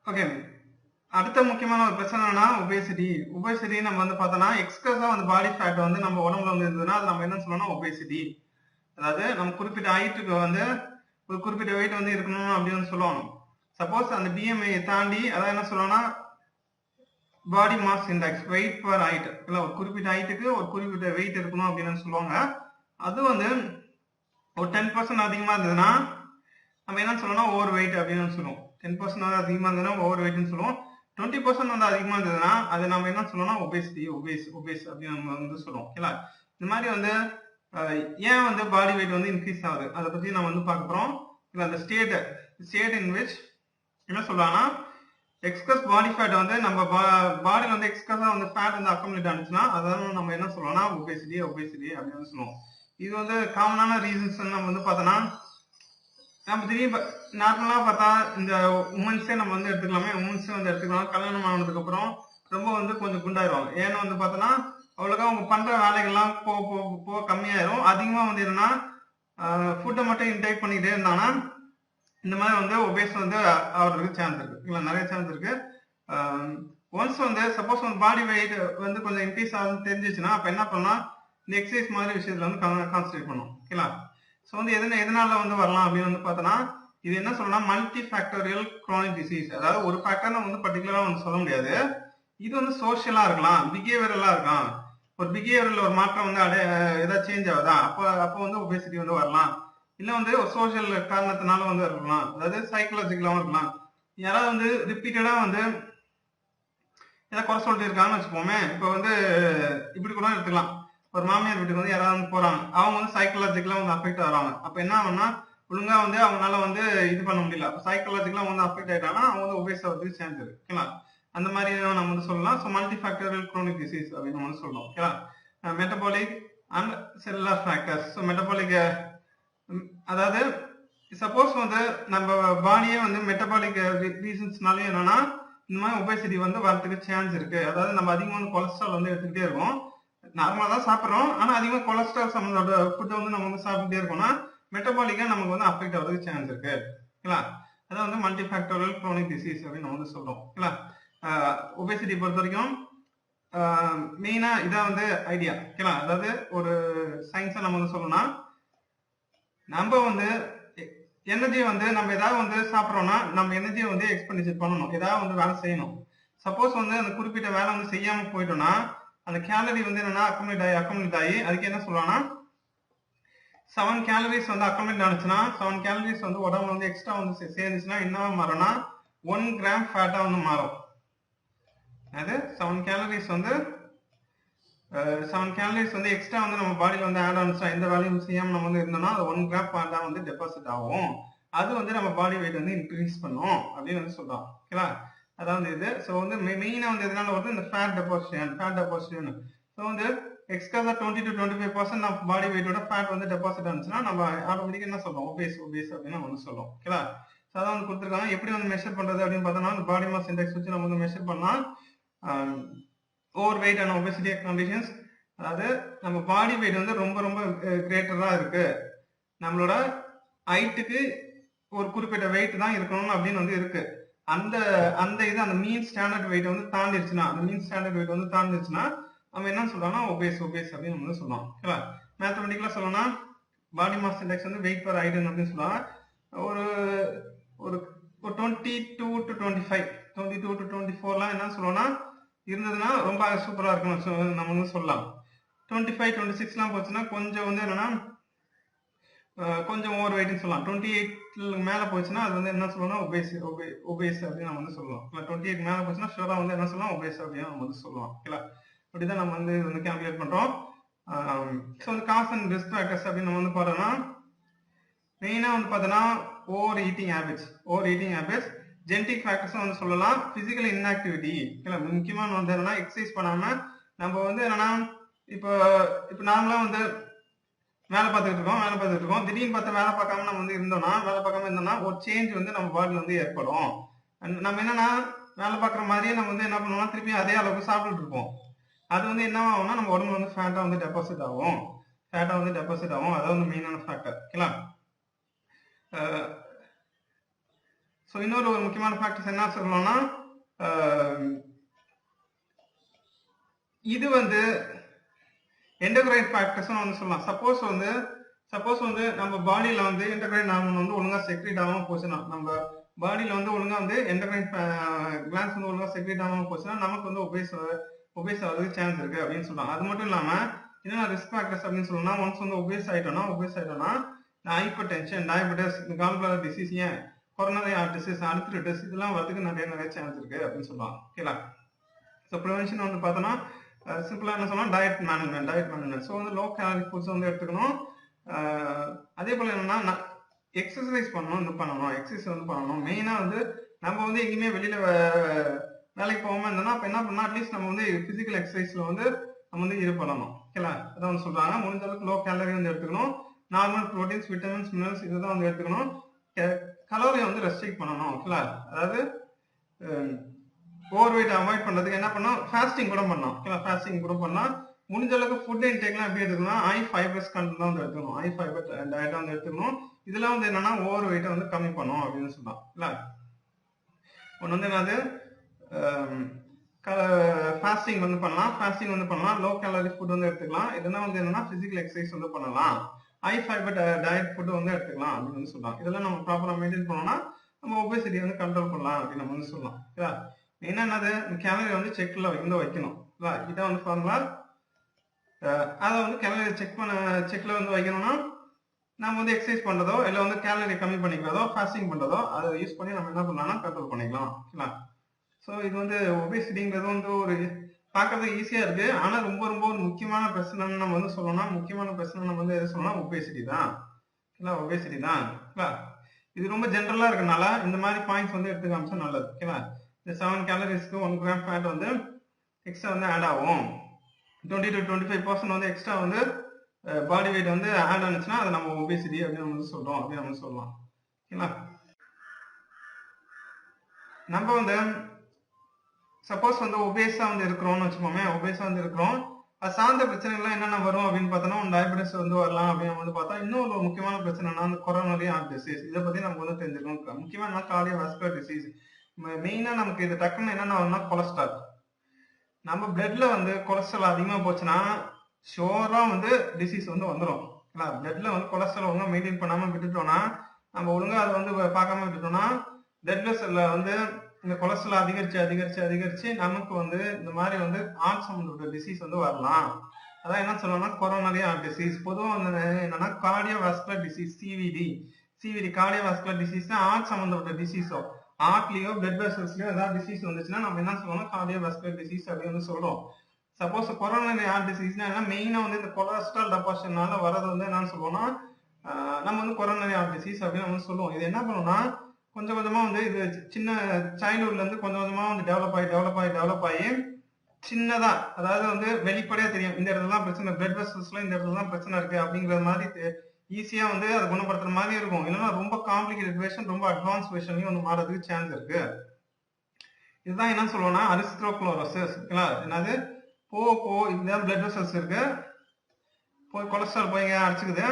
ஓகே, அடுத்த முக்கியமான ஒரு பிரச்சனை என்னன்னா ஒபேசிட்டி நம்ம வந்து பார்த்தோம்னா எக்ஸ்கஸா வந்து பாடி ஃபேட் வந்து நம்ம உடம்புல வந்து இருந்ததுன்னா அது நம்ம என்ன சொல்லணும்னா ஒபேசிட்டி. அதாவது நம்ம குறிப்பிட்ட ஹைட்டுக்கு வந்து ஒரு குறிப்பிட்ட வெயிட் வந்து இருக்கணும் அப்படின்னு சொல்லுவாங்க. சப்போஸ் அந்த பிஎம்ஐ தாண்டி அதாவது என்ன சொல்லணும்னா body mass index weight per height இல்ல ஒரு குறிப்பிட்ட ஹைட்டுக்கு ஒரு குறிப்பிட்ட வெயிட் இருக்கணும் அப்படின்னு சொல்லுவாங்க. அது வந்து ஒரு 10% அதிகமா இருந்ததுன்னா நம்ம என்ன சொல்லணும்னா ஓவர் வெயிட் அப்படின்னு சொல்லுவோம். 10% வந்து அதிகமா இருந்ததுன்னா ஓவர் வெயிட்னு சொல்லுவோம். 20% வந்து அதிகமா இருந்ததுன்னா அது நம்ம என்ன சொல்லணும்னா ஒபேஸ் அப்படின்னு நம்ம வந்து சொல்லுவோம். ஓகேங்களா? இந்த மாதிரி வந்து ஏன் வந்து பாடி வெயிட் வந்து இன்க்ரீஸ் ஆகுது அதை பத்தி நம்ம வந்து பார்க்க போறோம். இல்லை அந்த ஸ்டேட் இன் விச் என்ன சொல்றாங்கன்னா எக்ஸ்கஸ் பாடி ஃபேட் வந்து நம்ம பாடியில் வந்து எக்ஸ்கஸா வந்து ஃபேட் வந்து அக்கமுலேட் ஆனிச்சுன்னா அதான் நம்ம என்ன சொல்லுவோம்னா ஒபேசிட்டி அப்படின்னு சொல்லுவோம். இது வந்து காமனான ரீசன்ஸ் நம்ம வந்து பார்த்தோம்னா நம்ம திடீர்னு நார்மலா பார்த்தா இந்த உமன்ஸே நம்ம வந்து எடுத்துக்கலாம். கல்யாணம் ஆனதுக்கு அப்புறம் ரொம்ப வந்து கொஞ்சம் குண்டாயிருவாங்க. ஏன்னா வந்து பார்த்தோம்னா அவ்வளோக்கா அவங்க பண்ற வேலைகள்லாம் போக கம்மியாயிரும். அதிகமா வந்து என்னன்னா ஃபுட்டை மட்டும் இன்டேக் பண்ணிக்கிட்டே இருந்தாங்கன்னா இந்த மாதிரி வந்து ஒபேஸ் வந்து ஆகிறதுக்கு சான்ஸ் இருக்கு. இல்லை நிறைய சான்ஸ் இருக்கு. ஒன்ஸ் வந்து சப்போஸ் வந்து பாடி வெயிட் வந்து கொஞ்சம் இன்க்ரீஸ் ஆகுதுன்னு தெரிஞ்சிச்சுன்னா அப்போ என்ன பண்ணலாம் இந்த எக்ஸசைஸ் மாதிரி விஷயத்துல வந்து கான்சன்ட்ரேட் பண்ணும். ஓகேங்களா? ஸோ வந்து எதனால வந்து வரலாம் அப்படின்னு வந்து பார்த்தோன்னா இது என்ன சொல்லலாம் மல்டி ஃபேக்டோரியல் குரோனிக் டிசீஸ். அதாவது ஒரு ஃபேக்டர் நம்ம வந்து பர்டிகுலரா வந்து சொல்ல முடியாது. இது வந்து சோஷியலா இருக்கலாம், பிஹேவியரலா இருக்கலாம். ஒரு பிஹேவியரில் ஒரு மாற்றம் வந்து ஏதாவது சேஞ்ச் ஆகுதா அப்போ வந்து ஒபேசிட்டி வந்து வரலாம். இல்ல வந்து ஒரு சோஷியல் காரணத்தினால வந்து இருக்கலாம், அதாவது சைக்கலாஜிக்கலாவும் இருக்கலாம். யாராவது வந்து ரிப்பீட்டடா வந்து ஏதாவது குறை சொல்லிட்டு இருக்காங்கன்னு வச்சுப்போமே. இப்போ வந்து இப்படி கூட எடுத்துக்கலாம். ஒரு மாமியார் வீட்டுக்கு வந்து யாராவது வந்து போறாங்க, அவங்க வந்து சைக்கலாஜிக்கலா வந்து அஃபெக்ட் ஆகிறாங்க. அப்ப என்ன ஆகும்னா ஒழுங்கா வந்து அவங்களால வந்து இது பண்ண முடியல. சைக்கலாஜிக்கலா வந்து அஃபெக்ட் ஆயிட்டாங்கன்னா அவங்க வந்து ஒபேஸ் ஆகிறதுக்கு சான்ஸ் இருக்கு. ஓகேங்களா? அந்த மாதிரி நம்ம வந்து சொல்லலாம். So multi factorial crony disease அப்படின்னு நம்ம வந்து சொல்லலாம். ஓகேங்களா? Metabolic and cellular factors. So metabolic அதாவது சப்போஸ் வந்து நம்ம பாடியே வந்து மெட்டபாலிக் ரீசன்ஸ்னாலே என்னன்னா இந்த மாதிரி ஒபேசிட்டி வந்து வரதுக்கு சான்ஸ் இருக்கு. அதாவது நம்ம அதிகமான கொலஸ்ட்ரால் வந்து எடுத்துக்கிட்டே இருக்கோம். நார்மலா தான் சாப்பிட்றோம், ஆனா அதிகமாக கொலஸ்ட்ரால் சம்மந்தோட ஃபுட்டை வந்து நம்ம வந்து சாப்பிட்டுட்டே இருக்கோம்னா மெட்டபாலிக்கா நமக்கு வந்து அஃபெக்ட் ஆகிறதுக்கு சான்ஸ் இருக்கு. ஓகேங்களா? அதான் வந்து மல்டி ஃபேக்டோரியல் குரோனிக் டிசீஸ் அப்படின்னு நம்ம வந்து சொல்றோம். ஓகேங்களா? ஒபேசிட்டி பொறுத்த வரைக்கும் மெயினா இதான் வந்து ஐடியா. ஓகேங்களா? அதாவது ஒரு சயின்ஸை நம்ம வந்து சொல்லணும்னா நம்ம வந்து எனர்ஜியை வந்து நம்ம ஏதாவது வந்து சாப்பிட்றோம்னா நம்ம எனர்ஜியை வந்து எக்ஸ்பெண்டிச்சர் பண்ணணும், ஏதாவது வந்து வேலை செய்யணும். சப்போஸ் வந்து அந்த குறிப்பிட்ட வேலை வந்து செய்யாம போயிட்டோம்னா அந்த கேலரி வந்து என்னன்னா அக்கமுலேட் ஆகி அதுக்கு என்ன சொல்லலாம்னா 7 கேலரிஸ் வந்து அக்கமுலேட் ஆனிச்சுன்னா 7 கேலரிஸ் வந்து உடம்புல வந்து எக்ஸ்ட்ரா வந்து சேர்ந்துச்சுன்னா என்ன மாறும்னா 1 கிராம் ஃபேட்டா வந்து மாறும். அது 7 கேலரிஸ் வந்து 7 கேலரிஸ் வந்து எக்ஸ்ட்ரா வந்து நம்ம பாடியில் வந்து ஆட் ஆனிச்சா எந்த வேலையும் செய்யாம நம்ம வந்து இருந்தோம்னா அது 1 கிராம் ஃபேட்டா வந்து டெபாசிட் ஆகும். அது வந்து நம்ம பாடி வெயிட் வந்து இன்க்ரீஸ் பண்ணும் அப்படின்னு வந்து சொல்றோம். ஓகேங்களா? அதாவது இது ஸோ வந்து மெயினா வந்து எதனால வருது இந்த ஃபேட் டெபாசிஷன். ஸோ வந்து எக்ஸ்ட்ரா 20 to 25% நம்ம பாடி வெயிட்டோட ஃபேட் வந்து டெபாசிட் ஆனிச்சுன்னா நம்ம ஆட்டோமேட்டிக்கா என்ன சொல்றோம் ஒபேஸ் அப்படின்னு நம்ம வந்து சொல்றோம். ஓகேங்களா? ஸோ அதான் வந்து கொடுத்துருக்காங்க. எப்படி வந்து மெஷர் பண்றது அப்படின்னு பார்த்தோம்னா அந்த பாடி மாஸ் இண்டெக்ஸ் வச்சு நம்ம வந்து மெஷர் பண்ணலாம். Over weight and obesity conditions, அதாவது நம்ம பாடி வெயிட் வந்து ரொம்ப ரொம்ப கிரேட்டரா இருக்கு, நம்மளோட ஹைட்டுக்கு ஒரு குறிப்பிட்ட வெயிட் தான் இருக்கணும் அப்படின்னு வந்து இருக்கு. அந்த இது அந்த மீன் ஸ்டாண்டர்ட் வெயிட் வந்து தாண்டிடுச்சுன்னா நம்ம என்ன சொல்றோம்னா ஒபேஸ் அப்படின்னு வந்து சொல்லுவோம். ஓகேவா? மேத்தமெட்டிக்கலா சொல்லணும்னா பாடி மாஸ் இண்டெக்ஸ் வந்து வெயிட் பர் ஹைட் அப்படின்னு சொல்லுவாங்க. ஒரு ஒரு 22 to 24 என்ன சொல்லுவோம்னா இருந்ததுன்னா ரொம்ப சூப்பரா இருக்கும் நம்ம வந்து சொல்லலாம். 25, 26 போச்சுன்னா கொஞ்சம் வந்து என்னன்னா கொஞ்சம் ஓவர் வெயிட்னு சொல்லலாம். 28 மேல போச்சுன்னா அது வந்து என்ன சொல்லலாம் ஒபேஸ் அப்படின்னு நம்ம வந்து சொல்லலாம். 28 மேல போச்சுன்னா ஷூரா வந்து என்ன சொல்லலாம் ஒபேஸ் அப்படின்னு நம்ம வந்து சொல்லலாம். ஓகேங்களா? அப்படிதான் நம்ம வந்து கால்குலேட் பண்றோம். ஸோ வந்து காஸ் அண்ட் ரிஸ்க் ஃபேக்டர்ஸ் அப்படின்னு நம்ம வந்து பார்த்தோம்னா மெயினா வந்து பார்த்தோம்னா over eating habits, genetic factors வந்து சொல்லலாம், பிசிக்கல் இன்ஆக்டிவிட்டி. முக்கியமான வந்து என்னன்னா எக்ஸசைஸ் பண்ணாம நம்ம வந்து என்னன்னா இப்போ நார்மலா வந்து வேலை பார்த்துட்டு இருக்கோம், திடீர்னு பார்த்தா வேலை பார்க்காம நம்ம வந்து இருந்தோம்னா ஒரு சேஞ்ச் வந்து நம்ம பாடியில் வந்து ஏற்படும். நம்ம என்னன்னா வேலை பார்க்குற மாதிரியே நம்ம வந்து என்ன பண்ணுவோம்னா திருப்பி அதே அளவுக்கு சாப்பிட்டுட்டு இருப்போம். அது வந்து என்ன ஆகும்னா நம்ம உடம்புல வந்து ஃபேட்டா வந்து டெபாசிட் ஆகும். அதாவது வந்து மெயினான ஃபேக்டர். ஓகேங்களா? ஸோ இன்னொரு முக்கியமான ஃபேக்டர்ஸ் என்ன சொல்லணும்னா இது வந்து எண்டோகிரைன் ஃபேக்டர்ஸ் வந்து சொல்லலாம். சப்போஸ் வந்து நம்ம பாடியில வந்து எண்டோகிரைன் ஹார்மோன் வந்து ஒழுங்கா செக்ரீட் ஆகாம போச்சுன்னா, நம்ம பாடியில வந்து ஒழுங்கா வந்து எண்டோகிரைன் கிளான்ஸ் வந்து ஒழுங்கா செக்ரீட் ஆகாம போச்சுன்னா நமக்கு வந்து ஒபேஸ் ஆகிறதுக்கு சான்ஸ் இருக்கு அப்படின்னு சொல்றாங்க. அது மட்டும் இல்லாம என்னென்ன ரிஸ்க் ஃபேக்டர்ஸ் அப்படின்னு சொல்லணும்னா, ஒன்ஸ் வந்து ஒபேஸ் ஆயிட்டோம்னா hypertension, diabetes, gallbladder disease, ஏன் கொரோனரி ஹார்ட் டிசீஸ், ஆர்த்ரைட்டிஸ் இதெல்லாம் வரதுக்கு நிறைய சான்ஸ் இருக்கு அப்படின்னு சொல்றாங்க. ஓகேங்களா? ஸோ ப்ரிவென்ஷன் வந்து பார்த்தோம்னா சிம்பிளா என்ன சொல்லலாம், டயட் மேனேஜ்மெண்ட். ஸோ வந்து லோ கேலரி ஃபுட்ஸ் வந்து எடுத்துக்கணும். அதே போல என்னன்னா எக்ஸசைஸ் எக்ஸசைஸ் வந்து பண்ணணும். மெயினா வந்து நம்ம வந்து எங்கேயுமே வெளியில வேலைக்கு போகாம இருந்தோம்னா அப்ப என்ன பண்ணா அட்லீஸ்ட் நம்ம வந்து பிசிக்கல் எக்ஸசைஸ்ல வந்து நம்ம வந்து ஈடுபடணும். ஓகேங்களா? அதான் வந்து சொல்றாங்க. முடிஞ்ச அளவுக்கு லோ கேலரி வந்து எடுத்துக்கணும். நார்மல் ப்ரோட்டீன்ஸ், விட்டமின்ஸ், மினரல்ஸ் இதுதான் வந்து எடுத்துக்கணும். கலோரியை வந்து ரெஸ்ட்ரிக்ட் பண்ணணும். ஓகேங்களா? அதாவது ஓவர் வெயிட் அவாய்ட் பண்றதுக்கு என்ன பண்ணோம், ஃபாஸ்டிங் கூட பண்ணலாம். ஓகேங்களா? ஃபாஸ்டிங் கூட பண்ணலாம். முடிஞ்ச அளவுக்கு ஃபுட் இன்டேக்லாம் எப்படி எடுத்துக்கணும், ஹை ஃபைபர்ஸ் கண்டென்ட் வந்து எடுத்துக்கணும். ஹை ஃபைபர் டயட் வந்து எடுத்துக்கணும். இதெல்லாம் வந்து என்னன்னா ஓவர் வெயிட்டை வந்து கம்மி பண்ணும் அப்படின்னு சொல்லலாம். இல்ல ஒன்று வந்து என்னது, ஃபாஸ்டிங் வந்து பண்ணலாம். லோ கேலரி ஃபுட் வந்து எடுத்துக்கலாம். இதெல்லாம் வந்து என்னன்னா பிசிக்கல் எக்ஸசைஸ் வந்து பண்ணலாம். ஹை ஃபைபர் டயட் ஃபுட் வந்து எடுத்துக்கலாம் அப்படின்னு வந்து சொல்லலாம். இதெல்லாம் நம்ம ப்ராப்பரா மெயின்டைன் பண்ணோம்னா நம்ம ஒபேசிட்டி வந்து கண்ட்ரோல் பண்ணலாம் அப்படின்னு நம்ம வந்து சொல்லலாம். ஓகேவா? என்னது கேலரி வந்து செக்ல வந்து வைக்கணும். இதான் வந்து ஃபார்முலா. அதை வந்து கேலரி செக்ல வந்து வைக்கணும்னா நம்ம வந்து எக்ஸசைஸ் பண்றதோ இல்லை வந்து கேலரி கம்மி பண்ணிக்கிறதோ ஃபாஸ்டிங் பண்றதோ அதை யூஸ் பண்ணி நம்ம என்ன பண்ணலாம்னா கண்ட்ரோல் பண்ணிக்கலாம். ஓகேங்களா? ஸோ இது வந்து ஒபேசிட்டிங்கிறது வந்து ஒரு பார்க்கறதுக்கு ஈஸியா இருக்கு. ஆனா ரொம்ப ரொம்ப ஒரு முக்கியமான பிரச்சனைன்னு நம்ம வந்து சொல்லணும்னா எது சொல்லணும்னா ஒபேசிட்டி தான். ஓகேங்களா? ஒபேசிட்டி தான். ஓகேங்களா? இது ரொம்ப ஜென்ரலா இருக்கனால இந்த மாதிரி பாயிண்ட்ஸ் வந்து எடுத்து காமிச்சா நல்லது. ஓகேவா? இந்த 7 கேலரிஸ்க்கு 1 கிராம் ஃபேட் வந்து எக்ஸ்ட்ரா வந்து ஆட் ஆகும். 20 to 25% வந்து எக்ஸ்ட்ரா வந்து பாடி வெயிட் வந்து ஆட் ஆனிச்சுன்னா அதை நம்ம ஒபேசிட்டி அப்படின்னு வந்து சொல்றோம் அப்படின்னு நம்ம சொல்லலாம். ஓகேங்களா? நம்ம வந்து சப்போஸ் வந்து ஒபேஸா வந்து இருக்கிறோம்னு வச்சுக்கோமே, அது சார்ந்த பிரச்சனைகள்லாம் என்னென்ன வரும் அப்படின்னு பார்த்தோம்னா டயபெட்டிஸ் வந்து வரலாம் அப்படின்னு வந்து பார்த்தா இன்னொரு முக்கியமான பிரச்சனைனா அந்த கொரோனரி ஹார்ட் டிசீஸ். இதை பத்தி நமக்கு வந்து தெரிஞ்சுக்கணும். முக்கியமா என்ன கார்டியோவாஸ்குலர் டிசீஸ். மெயினா நமக்கு இது டக்குன்னு என்னென்ன வரும்னா கொலஸ்ட்ரால். நம்ம பிளட்ல வந்து கொலஸ்ட்ரால் அதிகமா போச்சுன்னா ஷோரா வந்து டிசீஸ் வந்து வந்துடும். பிளட்ல வந்து கொலஸ்ட்ரால் ஒழுங்கா மெயின்டைன் பண்ணாம விட்டுட்டோம்னா, நம்ம ஒழுங்கா அதை வந்து பார்க்காம விட்டுட்டோம்னா பிளட் வெசல்ல வந்து இந்த கொலஸ்ட்ரால் அதிகரிச்சு நமக்கு வந்து இந்த மாதிரி வந்து ஹார்ட் சம்பந்தப்பட்ட டிசீஸ் வந்து வரலாம். அதான் என்ன சொல்லணும்னா கொரோனரி ஹார்ட் டிசீஸ். பொதுவாக வந்து என்னன்னா cardiovascular disease, CVD cardiovascular disease heart சம்பந்தப்பட்ட டிசீஸோ, ஹார்ட்லயோ பிளட் வெசல்ஸ்லயோ ஏதாவது டிசீஸ் வந்துச்சுன்னா நம்ம என்ன சொல்லணும், கார்டியோவாஸ்குலர் டிசீஸ் அப்படின்னு வந்து சொல்றோம். சப்போஸ் கொரோனரி ஹார்ட் டிசீஸ்னா என்ன, மெயினா வந்து இந்த கொலஸ்ட்ரால் டெபாசிஷனால வரது வந்து என்னன்னு சொல்லுவோம்னா நம்ம வந்து கொரோனரி ஹார்ட் டிசீஸ் அப்படின்னு வந்து சொல்லுவோம். இது என்ன பண்ணுவோம்னா கொஞ்சம் கொஞ்சமா வந்து இது சின்ன சைல்ட்ஹுட்ல இருந்து கொஞ்சம் கொஞ்சமா வந்து டெவலப் ஆகி சின்னதா, அதாவது வந்து வெளிப்படையா தெரியும் இந்த இடத்துல தான் பிரச்சனை, பிளட் வெசல்ஸ்ல இந்த இடத்துல தான் பிரச்சனை இருக்கு அப்படிங்கிற மாதிரி ஈஸியா வந்து அதை குணப்படுத்துற மாதிரி இருக்கும். இல்லைன்னா ரொம்ப காம்ப்ளிகேட்டட் வெர்ஷன், ரொம்ப அட்வான்ஸ் வெர்ஷன்லயும் வந்து மாறதுக்கு சான்ஸ் இருக்கு. இதுதான் என்ன சொல்லுவோம்னா அரிஸ்ட்ரோக்ளோரோசிஸ். என்னது இதுதான் பிளட் வெசல்ஸ் இருக்கு, போய் கொலஸ்ட்ரால் போய் அடிச்சுக்குது.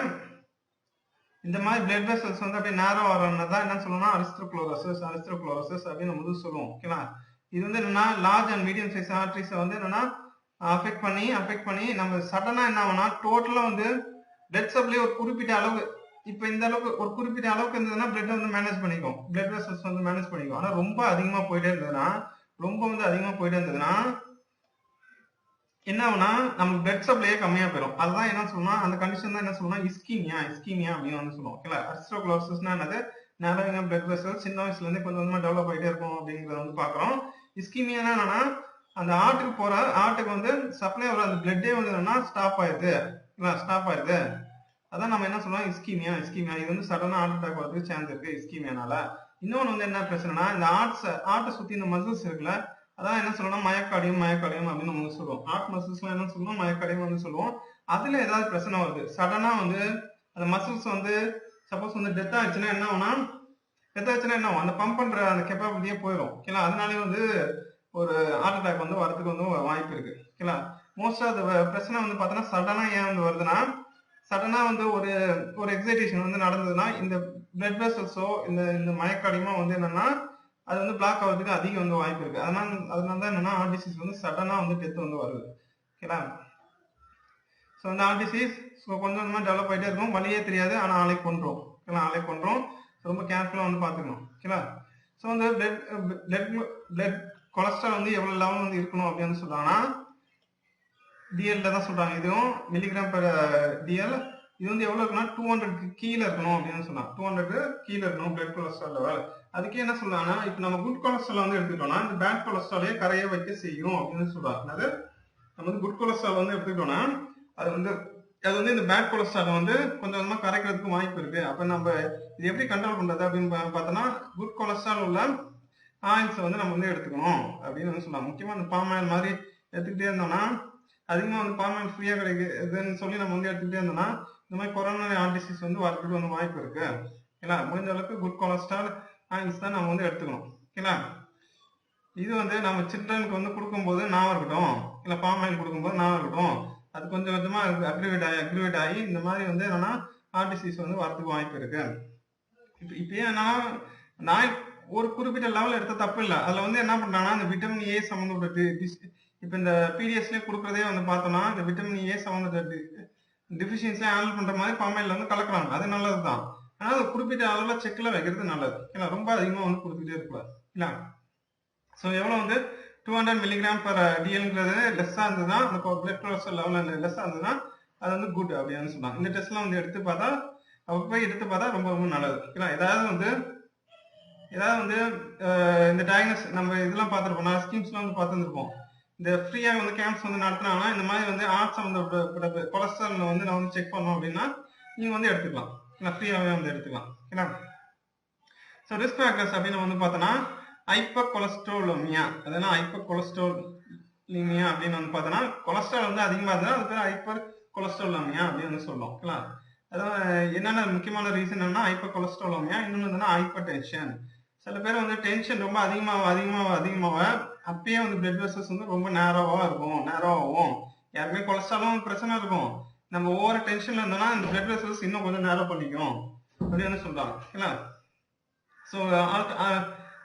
இந்த மாதிரி பிளட் வெசல்ஸ் வந்து அப்படியே நேரோ வரதான் என்ன சொல்லணும்னா அரிஸ்ட்ரோக்ளோரோசிஸ் அப்படின்னு நம்ம வந்து சொல்லுவோம். ஓகேங்களா? இது வந்து என்னன்னா large and medium size arteries வந்து என்னன்னா அஃபெக்ட் பண்ணி நம்ம சடனா என்ன ஆகும்னா டோட்டலா வந்து பிளட் சப்ளை ஒரு குறிப்பிட்ட அளவு, இப்ப இந்த அளவுக்கு ஒரு குறிப்பிட்ட அளவுக்கு இருந்ததுன்னா பிளட் வந்து மேனேஜ் பண்ணிக்கும், பிளட் வெசல்ஸ் வந்து மேனேஜ் பண்ணிக்கும். ஆனா ரொம்ப அதிகமா போயிட்டே இருந்ததுன்னா என்ன ஆகும்னா நமக்கு பிளட் சப்ளையே கம்மியா போயிடும். அதுதான் என்ன சொல்லணும், அந்த கண்டிஷன் தான் என்ன சொல்லணும் இஸ்கீமியா அப்படின்னு வந்து சொல்லுவோம். ஓகேங்களா? அரிஸ்ட்ரோக்ளோரோசிஸ்னா என்னது, நேரோவிங் பிளட் வெசல் சின்ன வயசுல இருந்து கொஞ்சம் கொஞ்சமா டெவலப் ஆகிட்டே இருக்கும் அப்படிங்கறத வந்து பாக்குறோம். இஸ்கீமியானா என்னன்னா அந்த ஆட்டுக்கு வந்து சப்ளை வர அந்த பிளட்டே வந்து என்னன்னா ஸ்டாப் ஆயிருது. அதான் நம்ம என்ன சொல்றோம் இஸ்கீமியா. இது வந்து சடனா ஹார்ட் அட்டாக் வரதுக்கு சான்ஸ் இருக்கு இஸ்கீமியானால. இன்னொன்னு வந்து என்ன பிரச்சனைனா இந்த ஆட்டை சுத்தி இந்த மசில்ஸ் இருக்குல்ல, அதான் என்ன சொல்லணும் மயோகார்டியம் அப்படின்னு நம்ம சொல்லுவோம். ஹார்ட் மசில்ஸ்லாம் என்ன சொல்லுவோம், மயோகார்டியம் வந்து சொல்லுவோம். அதுல ஏதாவது பிரச்சனை வருது சடனா வந்து அந்த மசில்ஸ் வந்து சப்போஸ் வந்து டெத் ஆச்சுன்னா என்ன ஆகும், அந்த பம்ப் பண்ற அந்த கெப்பாபிலிட்டியே போயிடும். ஓகேங்களா? அதனாலே வந்து ஒரு ஹார்ட் அட்டாக் வந்து வரதுக்கு வந்து வாய்ப்பு இருக்கு. ஓகேங்களா? மோஸ்டா அந்த பிரச்சனை வந்து பார்த்தோன்னா சடனா ஏன் வந்து வருதுன்னா, சடனா வந்து ஒரு எக்ஸைட்டேஷன் வந்து நடந்ததுன்னா இந்த பிளட் வெசல்ஸோ இந்த மயக்காடியமோ வந்து என்னன்னா அது வந்து பிளாக் ஆகிறதுக்கு அதிகம் வந்து வாய்ப்பு இருக்கு. அதனால தான் என்னன்னா ஹார்ட் டிசீஸ் வந்து சடனா வந்து டெத் வந்து வருது. ஓகேங்களா? ஸோ இந்த ஹார்ட் டிசீஸ் கொஞ்சம் கொஞ்சமாக டெவலப் ஆகிட்டே இருக்கும். வலியே தெரியாது, ஆனால் ஆளை கொன்றோம். ஓகேங்களா? ஆளை கொன்றோம். ரொம்ப கேர்ஃபுல்லாக வந்து பார்த்துக்கணும். ஓகேங்களா? ஸோ வந்து பிளட் கொலஸ்ட்ரால் வந்து எவ்வளோ லெவல் வந்து இருக்கணும் அப்படின்னு சொல்றாங்கன்னா டிஎல்ல தான் சொல்றாங்க. இதுவும் மில்லிகிராம் பெர் டிஎல். இது வந்து எவ்வளவு இருக்குன்னா 200க்கு கீழே இருக்கணும் அப்படின்னு சொன்னாங்க. 200க்கு கீழே இருக்கணும் பிளட் கொலஸ்ட்ரால் லெவல். அதுக்கு என்ன சொல்றாங்கன்னா இப்போ நம்ம குட் கொலஸ்ட்ரால் வந்து எடுத்துக்கிட்டோம்னா இந்த பேட் கொலஸ்ட்ராலே கரைய வைக்க செய்யும் அப்படின்னு சொல்றாங்க. அதாவது நம்ம வந்து குட் கொலஸ்ட்ரால் வந்து எடுத்துக்கிட்டோம்னா அது வந்து இந்த பேட் கொலஸ்ட்ரால் வந்து கொஞ்சம் கொஞ்சமா கரைக்கிறதுக்கு வாய்ப்பு இருக்கு. அப்ப நம்ம இது எப்படி கண்ட்ரோல் பண்றது அப்படின்னு பார்த்தோம்னா குட் கொலஸ்ட்ரால் உள்ள ஆயில்ஸ் வந்து நம்ம வந்து எடுத்துக்கணும் அப்படின்னு வந்து சொன்னாங்க. முக்கியமா இந்த பாம் ஆயில் மாதிரி எடுத்துக்கிட்டே இருந்தோம்னா அதிகமா வந்து பாம் ஆயில் ஃப்ரீயா கிடைக்குதுன்னு சொல்லி நம்ம வந்து எடுத்துக்கிட்டே இருந்தோம்னா இந்த மாதிரி கொரோனரி ஹார்ட் டிசீஸ் வந்து வரதுக்கு வந்து வாய்ப்பு இருக்கு. ஓகேங்களா? முடிஞ்ச அளவுக்கு குட் கொலஸ்ட்ரால் ஆயில்ஸ் தான் நம்ம வந்து எடுத்துக்கணும். ஓகேங்களா? இது வந்து நம்ம சில்ட்ரனுக்கு வந்து கொடுக்கும்போது நாவா இருக்கட்டும், இல்ல பாம் ஆயில் கொடுக்கும்போது நாவா இருக்கட்டும், அது கொஞ்சம் கொஞ்சமா அக்ரிவேட் ஆகி இந்த மாதிரி வந்து என்னன்னா ஹார்ட் டிசீஸ் வந்து வரதுக்கு வாய்ப்பு இருக்கு. இப்பயே நான் ஒரு குறிப்பிட்ட லெவல் எடுத்த தப்பு இல்லை. அதுல வந்து என்ன பண்றாங்கன்னா இந்த விட்டமின் ஏ சம்மந்தப்பட்ட இப்ப இந்த பிடிஎஸ்லயே கொடுக்கறதே வந்து பார்த்தோம்னா இந்த விட்டமின் ஏ சம்மந்தப்பட்ட டிஃபிஷியன்சியை ஹேண்டில் பண்ற மாதிரி பாமாயில் வந்து கலக்குறாங்க. அது நல்லதுதான். ஆனா அது குறிப்பிட்ட அளவுல செக்ல வைக்கிறது நல்லது. ஏன்னா ரொம்ப அதிகமா வந்து கொடுத்துட்டே இருக்கக்கூடாது. இல்ல ஸோ எவ்வளவு வந்து 200 மில்லிகிராம் பர் டிஎல்ங்கிறது லெஸ்ஸா இருந்ததுன்னா அந்த பிளட் கொலஸ்ட்ரால் லெவல் லெஸ்ஸா இருந்ததுன்னா அது வந்து குட் அப்படின்னு சொன்னாங்க. இந்த டெஸ்ட்லாம் வந்து எடுத்து பார்த்தா போய் எடுத்து பார்த்தா ரொம்ப ரொம்ப நல்லது. ஏதாவது வந்து இந்த டயக்னோஸ் நம்ம இதெல்லாம் பார்த்துருப்போம், ஸ்கீம்ஸ்லாம் வந்து பார்த்துருப்போம். இந்த ஃப்ரீயாக வந்து கேம்ப்ஸ் வந்து நடத்துனாங்கன்னா இந்த மாதிரி வந்து ஆர்ட்ஸ் சம்மந்தப்பட்ட கொலஸ்ட்ரால் வந்து நான் வந்து செக் பண்ணோம் அப்படின்னா நீங்க வந்து எடுத்துக்கலாம். ஃப்ரீயாகவே வந்து எடுத்துக்கலாம். ஓகேங்களா? ஸோ ரிஸ்க் ஃபேக்டர்ஸ் அப்படின்னு வந்து பார்த்தோன்னா ஹைப்பர் கொலஸ்ட்ரோலமியா, அதெல்லாம் ஹைப்பர் கொலஸ்ட்ரோலிமியா அப்படின்னு வந்து பார்த்தோன்னா கொலஸ்ட்ரால் வந்து அதிகமாக இருந்தால் அது பேர் ஹைப்பர் கொலஸ்ட்ரோலமியா அப்படின்னு வந்து சொல்லுவோம். ஓகேங்களா? அதான் என்னென்ன முக்கியமான ரீசன் என்னன்னா ஹைப்பர் கொலஸ்ட்ரோலமியா, இன்னொன்று ஹைப்பர் டென்ஷன். சில பேர் வந்து டென்ஷன் ரொம்ப அதிகமாக அப்பயே வந்து பிளட் வெசல்ஸ் வந்து ரொம்ப நேரோவாகும். யாருமே கொலஸ்ட்ராலும் பிரச்சனை இருக்கும். நம்ம ஓவர் டென்ஷன்ல இருந்தோம்னா இந்த பிளட் வெசல்ஸ் இன்னும் கொஞ்சம் நேரோ பண்ணிக்கும் அப்படின்னு சொல்றாங்க. ஓகேங்களா? ஸோ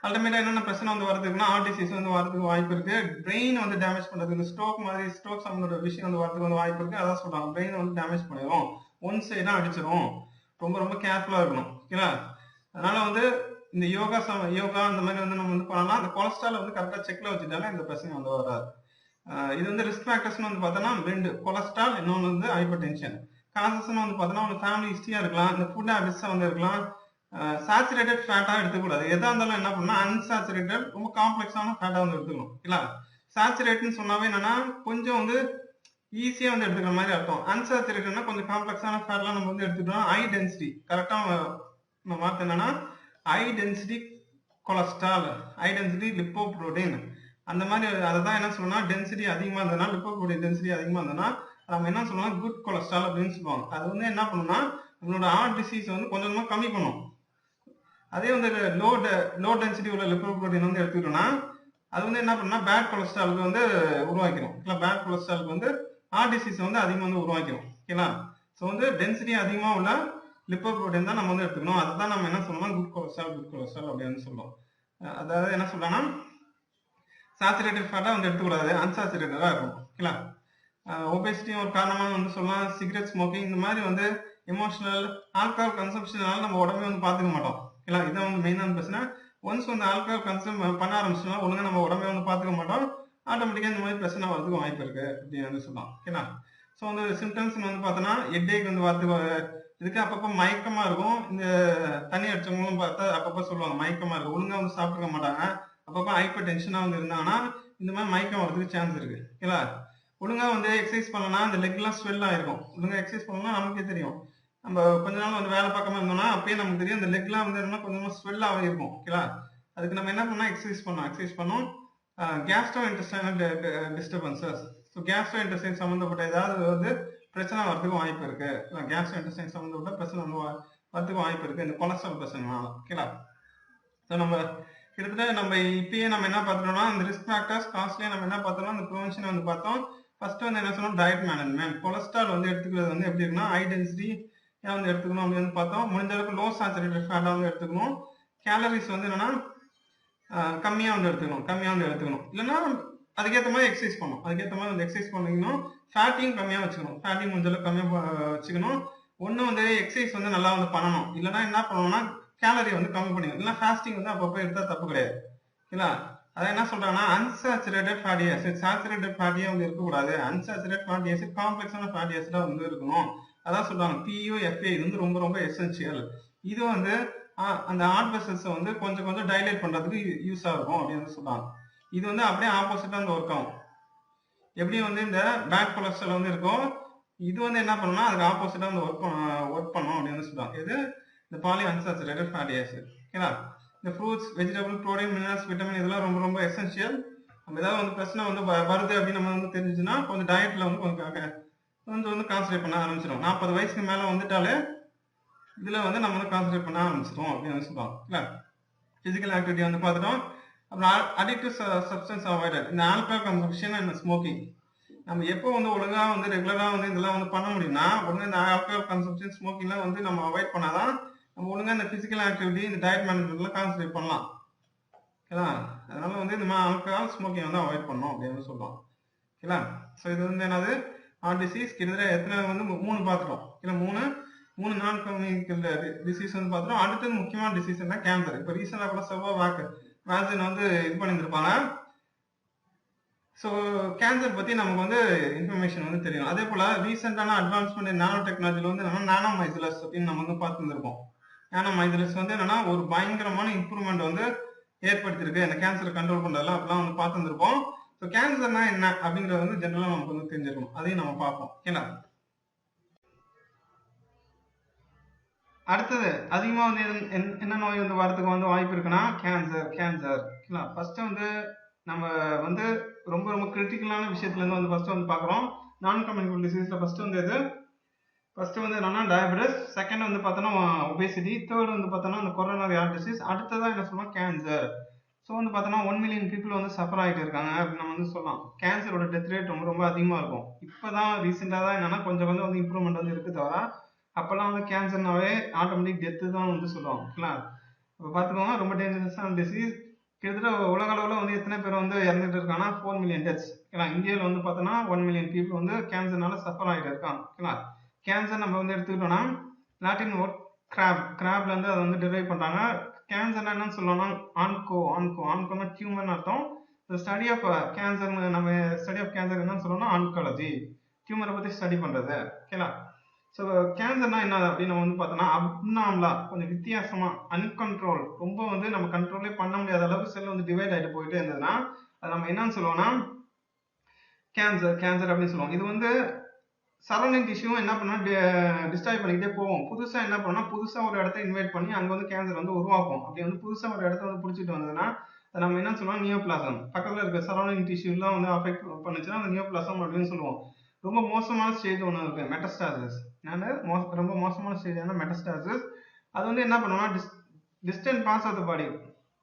அல்டிமேட்டா என்னென்ன பிரச்சனை வந்து வரதுக்குன்னா ஹார்ட் டிசீஸ் வந்து வரதுக்கு வாய்ப்பு இருக்கு. பிரெயின் வந்து டேமேஜ் பண்றதுக்கு ஸ்ட்ரோக் சம்மந்தோட விஷயம் வந்து வரதுக்கு வந்து வாய்ப்பு இருக்கு. அதான் சொல்றாங்க பிரெயின் வந்து டேமேஜ் பண்ணிடும், ஒன் சைடா அடிச்சிடும். ரொம்ப ரொம்ப கேர்ஃபுல்லா இருக்கணும். ஓகேங்களா? அதனால வந்து இந்த யோகா அந்த மாதிரி வந்து நம்ம வந்து பண்ணலாம். அந்த கொலஸ்ட்ரால் வந்து கரெக்டா செக்ல வச்சுட்டாலே இந்த பிரச்சனை வந்து வராது. இது வந்து ரிஸ்க் ஃபேக்டர்ஸ்னு வந்து பார்த்தோன்னா 2 கொலஸ்ட்ரால், இன்னொன்று வந்து ஹைப்பர் டென்ஷன். காசஸ்ன்னு வந்து பார்த்தோன்னா ஒரு ஃபேமிலி ஹிஸ்டரியா இருக்கலாம், இந்த ஃபுட் ஹேபிட்ஸா வந்து இருக்கலாம். சேச்சுரேட்டட் ஃபேட்டா எடுத்துக்கூடாது. எதா இருந்தாலும் என்ன பண்ணா அன்சாச்சுரேட்டட் ரொம்ப காம்ப்ளெக்ஸான ஃபேட்டா வந்து எடுத்துக்கணும். இல்ல சேச்சுரேட்னு சொன்னாவே என்னன்னா கொஞ்சம் வந்து ஈஸியா வந்து எடுத்துக்கிற மாதிரி அர்த்தம். அன்சாச்சுரேட்டட்னா கொஞ்சம் காம்ப்ளெக்ஸான ஃபேட்லாம் நம்ம வந்து எடுத்துக்கிட்டோம். ஹை டென்சிட்டி கரெக்டா வார்த்தை என்னன்னா high density cholesterol, high density lipoprotein அந்த மாதிரி. அதுதான் என்ன சொல்லணும்னா டென்சிட்டி அதிகமா இருந்ததுன்னா லிப்போப்ரோட்டீன் டென்சிட்டி அதிகமா இருந்ததுன்னா நம்ம என்ன சொல்லலாம் குட் கொலஸ்ட்ரால் அப்படின்னு சொல்லுவாங்க. அது வந்து என்ன பண்ணும்னா நம்மளோட ஹார்ட் டிசீஸ் வந்து கொஞ்சம் கொஞ்சமா கம்மி பண்ணும். அதே வந்து லோ டென்சிட்டி உள்ள லிப்போப்ரோட்டீன் வந்து எடுத்துக்கிட்டோம்னா அது வந்து என்ன பண்ணுன்னா பேட் கொலஸ்ட்ராலுக்கு வந்து உருவாக்கிடும். பேட் கொலஸ்ட்ராலுக்கு வந்து ஹார்ட் டிசீஸ் வந்து அதிகமாக வந்து உருவாக்கிடும். ஓகேங்களா? ஸோ வந்து டென்சிட்டி அதிகமா உள்ள லிப்போப்ரோட்டீன் தான் நம்ம வந்து எடுத்துக்கணும். அதுதான் நம்ம என்ன சொல்லணும் குட் கொலஸ்ட்ரால் அப்படின்னு சொல்லுவோம். அதாவது என்ன சொல்றோம்னா சேச்சுரேட்டட் ஃபேட்டா வந்து எடுத்துக்கூடாது, அன்சாச்சுரேட்டடா இருக்கும். ஓகேங்களா? ஒபேசிட்டியும் ஒரு காரணமாக வந்து சொல்லலாம். சிகரெட் ஸ்மோக்கிங் இந்த மாதிரி வந்து எமோஷனல் ஆல்கஹால் கன்சம்ஷனால நம்ம உடம்பே வந்து பார்த்துக்க மாட்டோம். ஓகேங்களா? இதான் வந்து மெயினான பிரச்சனை. ஒன்ஸ் வந்து ஆல்கஹால் கன்சூம் பண்ண ஆரம்பிச்சோம்னா ஒழுங்கா நம்ம உடம்பே வந்து பார்த்துக்க மாட்டோம். ஆட்டோமேட்டிக்கா இந்த மாதிரி பிரச்சனை வரதுக்கு வாய்ப்பு இருக்கு அப்படின்னு வந்து சொல்லலாம். ஓகேங்களா? ஸோ வந்து சிம்டம்ஸ் வந்து பார்த்தோன்னா ஹெட்டேக் வந்து வரதுக்கு இதுக்கு அப்பப்போ மயக்கமா இருக்கும். இந்த தண்ணி அடிச்சவங்களும் பார்த்தா அப்பப்போ சொல்லுவாங்க மயக்கமா இருக்கு, ஒழுங்கா வந்து சாப்பிட்டுக்க மாட்டாங்க. அப்பப்போ ஹைப்பர் டென்ஷனா வந்து இருந்தாங்கன்னா இந்த மாதிரி மயக்கம் வரதுக்கு சான்ஸ் இருக்கு. ஓகேங்களா? ஒழுங்கா வந்து எக்ஸசைஸ் பண்ணலாம், அந்த லெக் எல்லாம் ஸ்வெல் ஆயிருக்கும். ஒழுங்கா எக்ஸசைஸ் பண்ணலாம் நமக்கே தெரியும். நம்ம கொஞ்ச நாள் வந்து வேலை பார்க்காம இருந்தோம்னா அப்பயே நமக்கு தெரியும் அந்த லெக் எல்லாம் வந்து கொஞ்சமா ஸ்வெல் ஆகி இருக்கும். ஓகேங்களா? அதுக்கு நம்ம என்ன பண்ணா எக்ஸசைஸ் பண்ணோம். Castro intestinal disturbances. So Castro intestine சம்மந்தப்பட்ட ஏதாவது வந்து பிரச்சனை வரதுக்கு வாய்ப்பு இருக்கு. கேஸ்ட்ரோ இன்டெஸ்டைன் சம்மந்தப்பட்ட பிரச்சனை வந்து வரதுக்கு வாய்ப்பு இருக்கு இந்த கொலஸ்ட்ரால் பிரச்சனைனால. ஓகேங்களா? ஸோ நம்ம கிட்டத்தட்ட நம்ம இப்பயே நம்ம என்ன பார்த்துட்டோம்னா இந்த ரிஸ்க் ஃபேக்டர்ஸ் காஸ்ட்லியா நம்ம என்ன பார்த்தோம்னா இந்த ப்ரிவென்ஷன் வந்து பார்த்தோம். ஃபர்ஸ்ட் வந்து என்ன சொன்னோம் டயட் மேனேஜ்மெண்ட். கொலஸ்ட்ரால் வந்து எடுத்துக்கிறது வந்து எப்படி இருக்குன்னா ஹை டென்சிட்டி வந்து எடுத்துக்கணும் அப்படின்னு பார்த்தோம். முடிஞ்ச அளவுக்கு லோ சேச்சுரேட்டட் ஃபேட்டா வந்து எடுத்துக்கணும். கேலரிஸ் வந்து என்னன்னா கம்மியாக வந்து எடுத்துக்கணும் இல்லைன்னா அதுக்கேற்ற மாதிரி எக்ஸசைஸ் பண்ணணும். அதுக்கேற்ற மாதிரி வந்து எக்ஸசைஸ் பண்ணிக்கணும். ஃபேட்டையும் கம்மியாக வச்சுக்கணும். ஃபேட்டையும் முடிஞ்சளவு கம்மியாக வச்சுக்கணும். ஒன்று வந்து எக்ஸசைஸ் வந்து நல்லா வந்து பண்ணணும். இல்லைன்னா என்ன பண்ணணும்னா கேலரி வந்து கம்மி பண்ணிக்கணும். இல்லைன்னா ஃபாஸ்டிங் வந்து அப்பப்போ எடுத்தால் தப்பு கிடையாது. ஓகேங்களா? அதை என்ன சொல்றாங்கன்னா அன்சாச்சுரேட்டட் ஃபேட்டி ஆசிட், சாச்சுரேட்டட் ஃபேட்டியே வந்து இருக்கக்கூடாது. அன்சாச்சுரேட் ஃபேட்டி ஆசிட் காம்ப்ளெக்ஸான ஃபேட்டி ஆசிடா வந்து இருக்கணும். அதான் சொல்றாங்க PUFA. இது வந்து ரொம்ப ரொம்ப எசென்சியல். இது வந்து அந்த ஹார்ட் வெசல்ஸை வந்து கொஞ்சம் கொஞ்சம் டைலேட் பண்றதுக்கு யூஸ் ஆகும் அப்படின்னு சொல்றாங்க. இது வந்து அப்படியே ஆப்போசிட்டா வந்து ஒர்க் ஆகும். எப்படி வந்து இந்த பேட் கொலஸ்ட்ரால் வந்து இருக்கும், இது வந்து என்ன பண்ணணும்னா அதுக்கு ஆப்போசிட்டா வந்து ஒர்க் பண்ணும் அப்படின்னு சொல்றாங்க. இது இந்த பாலி அன்சாச்சுரேட்டட் ஃபேட்டி ஆசிட். ஓகேங்களா? இந்த fruits, vegetable, protein, minerals, vitamin இதெல்லாம் ரொம்ப ரொம்ப எசென்சியல். நம்ம ஏதாவது வந்து பிரச்சனை வந்து வருது அப்படின்னு நம்ம வந்து தெரிஞ்சுச்சுன்னா கொஞ்சம் டயட்ல வந்து கொஞ்சம் வந்து கான்சன்ட்ரேட் பண்ண ஆரம்பிச்சிடும். 40 வயசுக்கு மேல வந்துட்டாலே இதுல வந்து நம்ம வந்து கான்சன்ட்ரேட் பண்ண ஆரம்பிச்சிடும் அப்படின்னு சொல்லுவாங்க. பிசிக்கல் ஆக்டிவிட்டி வந்து பார்த்துட்டோம். அப்புறம் அடிக்டிவ் சப்ஸ்டன்ஸ் அவாய்டட். இந்த ஆல்கஹால் கன்சம்ஷன் அண்ட் ஸ்மோக்கிங் நம்ம எப்போ வந்து ஒழுங்கா வந்து ரெகுலரா வந்து இதெல்லாம் வந்து பண்ண முடியும்னா ஒழுங்கா இந்த ஆல்கஹால் கன்சம்ஷன் ஸ்மோக்கிங்லாம் வந்து நம்ம அவாய்ட் பண்ணாதான் நம்ம ஒழுங்கா இந்த பிசிக்கல் ஆக்டிவிட்டி இந்த டயட் மேனேஜ்மெண்ட்லாம் கான்சன்ட்ரேட் பண்ணலாம். ஓகேங்களா? அதனால வந்து இந்த மாதிரி ஆல்கஹால் ஸ்மோக்கிங் வந்து அவாய்ட் பண்ணணும் அப்படின்னு சொல்லுவோம். ஓகேங்களா? ஸோ இது வந்து என்னது ஹார்ட் டிசீஸ் கிட்டத்தட்ட எத்தனை வந்து 3 பார்த்துட்டோம். இல்லை மூணு நான் கம்யூனிகல் டிசீஸ் வந்து பார்த்துட்டோம். அடுத்தது முக்கியமான டிசீஸ் என்ன கேன்சர். இப்போ ரீசெண்டாக கூட செவ்வாய் வேக்சின் வந்து இது பண்ணியிருந்திருப்பாங்க. ஸோ கேன்சர் பற்றி நமக்கு வந்து இன்ஃபர்மேஷன் வந்து தெரியும். அதே போல் ரீசெண்டான அட்வான்ஸ்மெண்ட் நானோ டெக்னாலஜியில் வந்து என்னன்னா நானோ மைசலஸ் அப்படின்னு நம்ம வந்து பார்த்துருந்துருக்கோம். நானோ மைசலஸ் வந்து என்னன்னா ஒரு பயங்கரமான இம்ப்ரூவ்மெண்ட் வந்து ஏற்படுத்தியிருக்கு இந்த கேன்சரை கண்ட்ரோல் பண்ணுறதுலாம் அப்படிலாம் வந்து பார்த்துருந்துருப்போம். ஸோ கேன்சர்னா என்ன அப்படிங்கிறது வந்து ஜென்ரலாக நமக்கு வந்து தெரிஞ்சிருக்கணும். அதையும் நம்ம பார்ப்போம். ஓகேங்களா? அடுத்தது அதிகமாக வந்து என்ன நோய் வந்து வரதுக்கு வந்து வாய்ப்பு இருக்குன்னா கேன்சர். ஓகேங்களா? ஃபர்ஸ்ட் வந்து நம்ம வந்து ரொம்ப ரொம்ப கிரிட்டிக்கலான விஷயத்துல இருந்து வந்து ஃபர்ஸ்ட் வந்து பார்க்குறோம். நான் கம்யூனிகபிள் டிசீஸ்ல ஃபர்ஸ்ட் வந்து என்னன்னா டயபெட்டிஸ், செகண்ட் வந்து பார்த்தோன்னா ஒபேசிட்டி, தேர்ட் வந்து பார்த்தோன்னா அந்த கொரோனரி ஹார்ட் டிசீஸ், அடுத்ததான் என்ன சொல்லுவோம் கேன்சர். ஸோ வந்து பார்த்தோன்னா 1 மில்லியன் பீப்புள் வந்து சஃபர் ஆகிட்டு இருக்காங்க அப்படின்னு நம்ம வந்து சொல்லலாம். கேன்சரோட டெத் ரேட் ரொம்ப ரொம்ப அதிகமாக இருக்கும். இப்போ தான் ரீசெண்டாக தான் என்னன்னா கொஞ்சம் கொஞ்சம் வந்து இம்ப்ரூவ்மெண்ட் வந்து இருக்கு தவிர அப்போல்லாம் வந்து கேன்சர்னாவே ஆட்டோமேட்டிக் டெத்து தான் வந்து சொல்லுவாங்க. ஓகேங்களா? இப்போ பார்த்துக்கோங்க ரொம்ப டேஞ்சரஸான டிசீஸ். கிட்டத்தட்ட உலக அளவில் வந்து எத்தனை பேர் வந்து இறந்துட்டு இருக்காங்கன்னா 4 மில்லியன் டெத்ஸ். ஓகேங்களா? இந்தியாவில் வந்து பார்த்தோன்னா 1 மில்லியன் பீப்புள் வந்து கேன்சர்னால சஃபர் ஆகிட்டு இருக்காங்க. ஓகேங்களா? கேன்சர் நம்ம வந்து எடுத்துக்கிட்டோம்னா லாட்டின் வேர்ட் கிராப்ல இருந்து அதை வந்து டெரைவ் பண்றாங்க. கேன்சர் என்னன்னு சொல்லணும்னா ஆன்கோனா டியூமர்னு அர்த்தம். ஸ்டடி ஆஃப் கேன்சர் நம்ம ஸ்டடி ஆஃப் கேன்சர் என்னன்னு சொல்லணும்னா ஆன்காலஜி, டியூமரை பத்தி ஸ்டடி பண்றது. ஓகேங்களா? ஸோ கேன்சர்னா என்ன அப்படின்னு நம்ம வந்து பார்த்தோம்னா அப்நார்மலா கொஞ்சம் வித்தியாசமா அன்கண்ட்ரோல் ரொம்ப வந்து நம்ம கண்ட்ரோலே பண்ண முடியாத அளவுக்கு செல் வந்து டிவைட் ஆகிட்டு போயிட்டே இருந்ததுன்னா அது நம்ம என்னன்னு சொல்லுவோம்னா கேன்சர் அப்படின்னு சொல்லுவோம். இது வந்து சரௌண்டிங் டிஷ்யூவும் என்ன பண்ணா டிஸ்ட்ராய் பண்ணிக்கிட்டே போவோம். புதுசா என்ன பண்ணா புதுசா ஒரு இடத்த இன்வைட் பண்ணி அங்க வந்து கேன்சர் வந்து உருவாக்கும். அப்படி வந்து புதுசா ஒரு இடத்த வந்து பிடிச்சிட்டு வந்ததுன்னா நம்ம என்ன சொல்லுவோம் நியோபிளாசம். பக்கத்துல இருக்க சரௌண்டிங் டிஷ்யூ எல்லாம் வந்து அஃபெக்ட் பண்ணுச்சுன்னா அந்த நியோபிளாசம் அப்படின்னு சொல்லுவோம். ரொம்ப மோசமான ஸ்டேஜ் ஒன்று இருக்கு மெட்டஸ்டாசிஸ். ரொம்ப மோசமான ஸ்டேஜ் மெட்டஸ்டாசிஸ். அது வந்து என்ன பண்ணுவோம்னா டிஸ்டன்ட் பார்ட்ஸ் ஆஃப் த பாடி,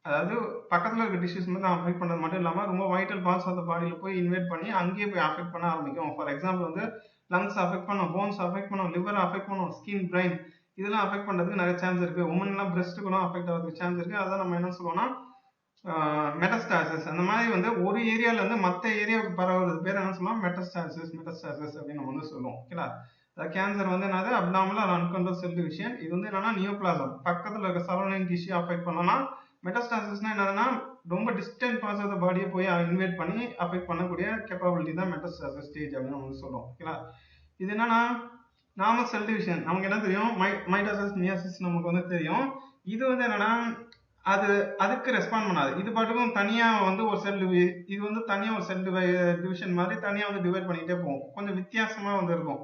அதாவது பக்கத்துல இருக்க டிஷ்யூஸ் வந்து அஃபெக்ட் பண்றது மட்டும் இல்லாம ரொம்ப வைட்டல் பார்ட்ஸ் ஆஃப் த பாடியில போய் இன்வைட் பண்ணி அங்கேயே போய் அஃபெக்ட் பண்ண ஆரம்பிக்கும். ஃபார் எக்ஸாம்பிள் வந்து லங்ஸ் அஃபெக்ட் பண்ணும், போன்ஸ் அஃபெக்ட் பண்ணும், லிவர் அஃபெக்ட் பண்ணும், ஸ்கின், பிரெயின் இதெல்லாம் அஃபெக்ட் பண்றதுக்கு நிறைய சான்ஸ் இருக்கு. உமன்லாம் பிரஸ்ட் கூட அஃபெக்ட் ஆகிறதுக்கு சான்ஸ் இருக்கு. அதான் நம்ம என்ன சொல்லுவோம்னா மெட்டஸ்டாசிஸ். அந்த மாதிரி வந்து ஒரு ஏரியால இருந்து மற்ற ஏரியாவுக்கு பரவுறது பேர் என்ன சொல்லுவோம் மெட்டஸ்டாசிஸ் அப்படின்னு நம்ம வந்து சொல்லுவோம். ஓகேங்களா? கேன்சர் வந்து என்னது abnormal or uncontrolled cell division. இது வந்து என்னன்னா நியோபிளாசம் பக்கத்துல இருக்க சரௌண்டிங் டிஷ்யூ அஃபெக்ட் பண்ணலாம். மெட்டஸ்டாசிஸ்னா என்னதுன்னா ரொம்ப டிஸ்டன்ட் பார்ட்ஸ் ஆஃப் த பாடியை போய் இன்வைட் பண்ணி அஃபெக்ட் பண்ணக்கூடிய கேப்பபிலிட்டி தான் மெட்டஸ்டாசிஸ் ஸ்டேஜ் அப்படின்னு நம்ம சொல்றோம். ஓகேங்களா? இது என்னன்னா நார்மல் செல் டிவிஷன் நமக்கு என்ன தெரியும் மைட்டோசிஸ் மியோசிஸ் நமக்கு வந்து தெரியும். இது வந்து என்னன்னா அதுக்கு ரெஸ்பாண்ட் பண்ணாது. இது பாட்டுக்கும் தனியா வந்து ஒரு செல் இது வந்து தனியா ஒரு செல் டிவிஷன் மாதிரி தனியா வந்து டிவைட் பண்ணிட்டே போகும். கொஞ்சம் வித்தியாசமா வந்து இருக்கும்.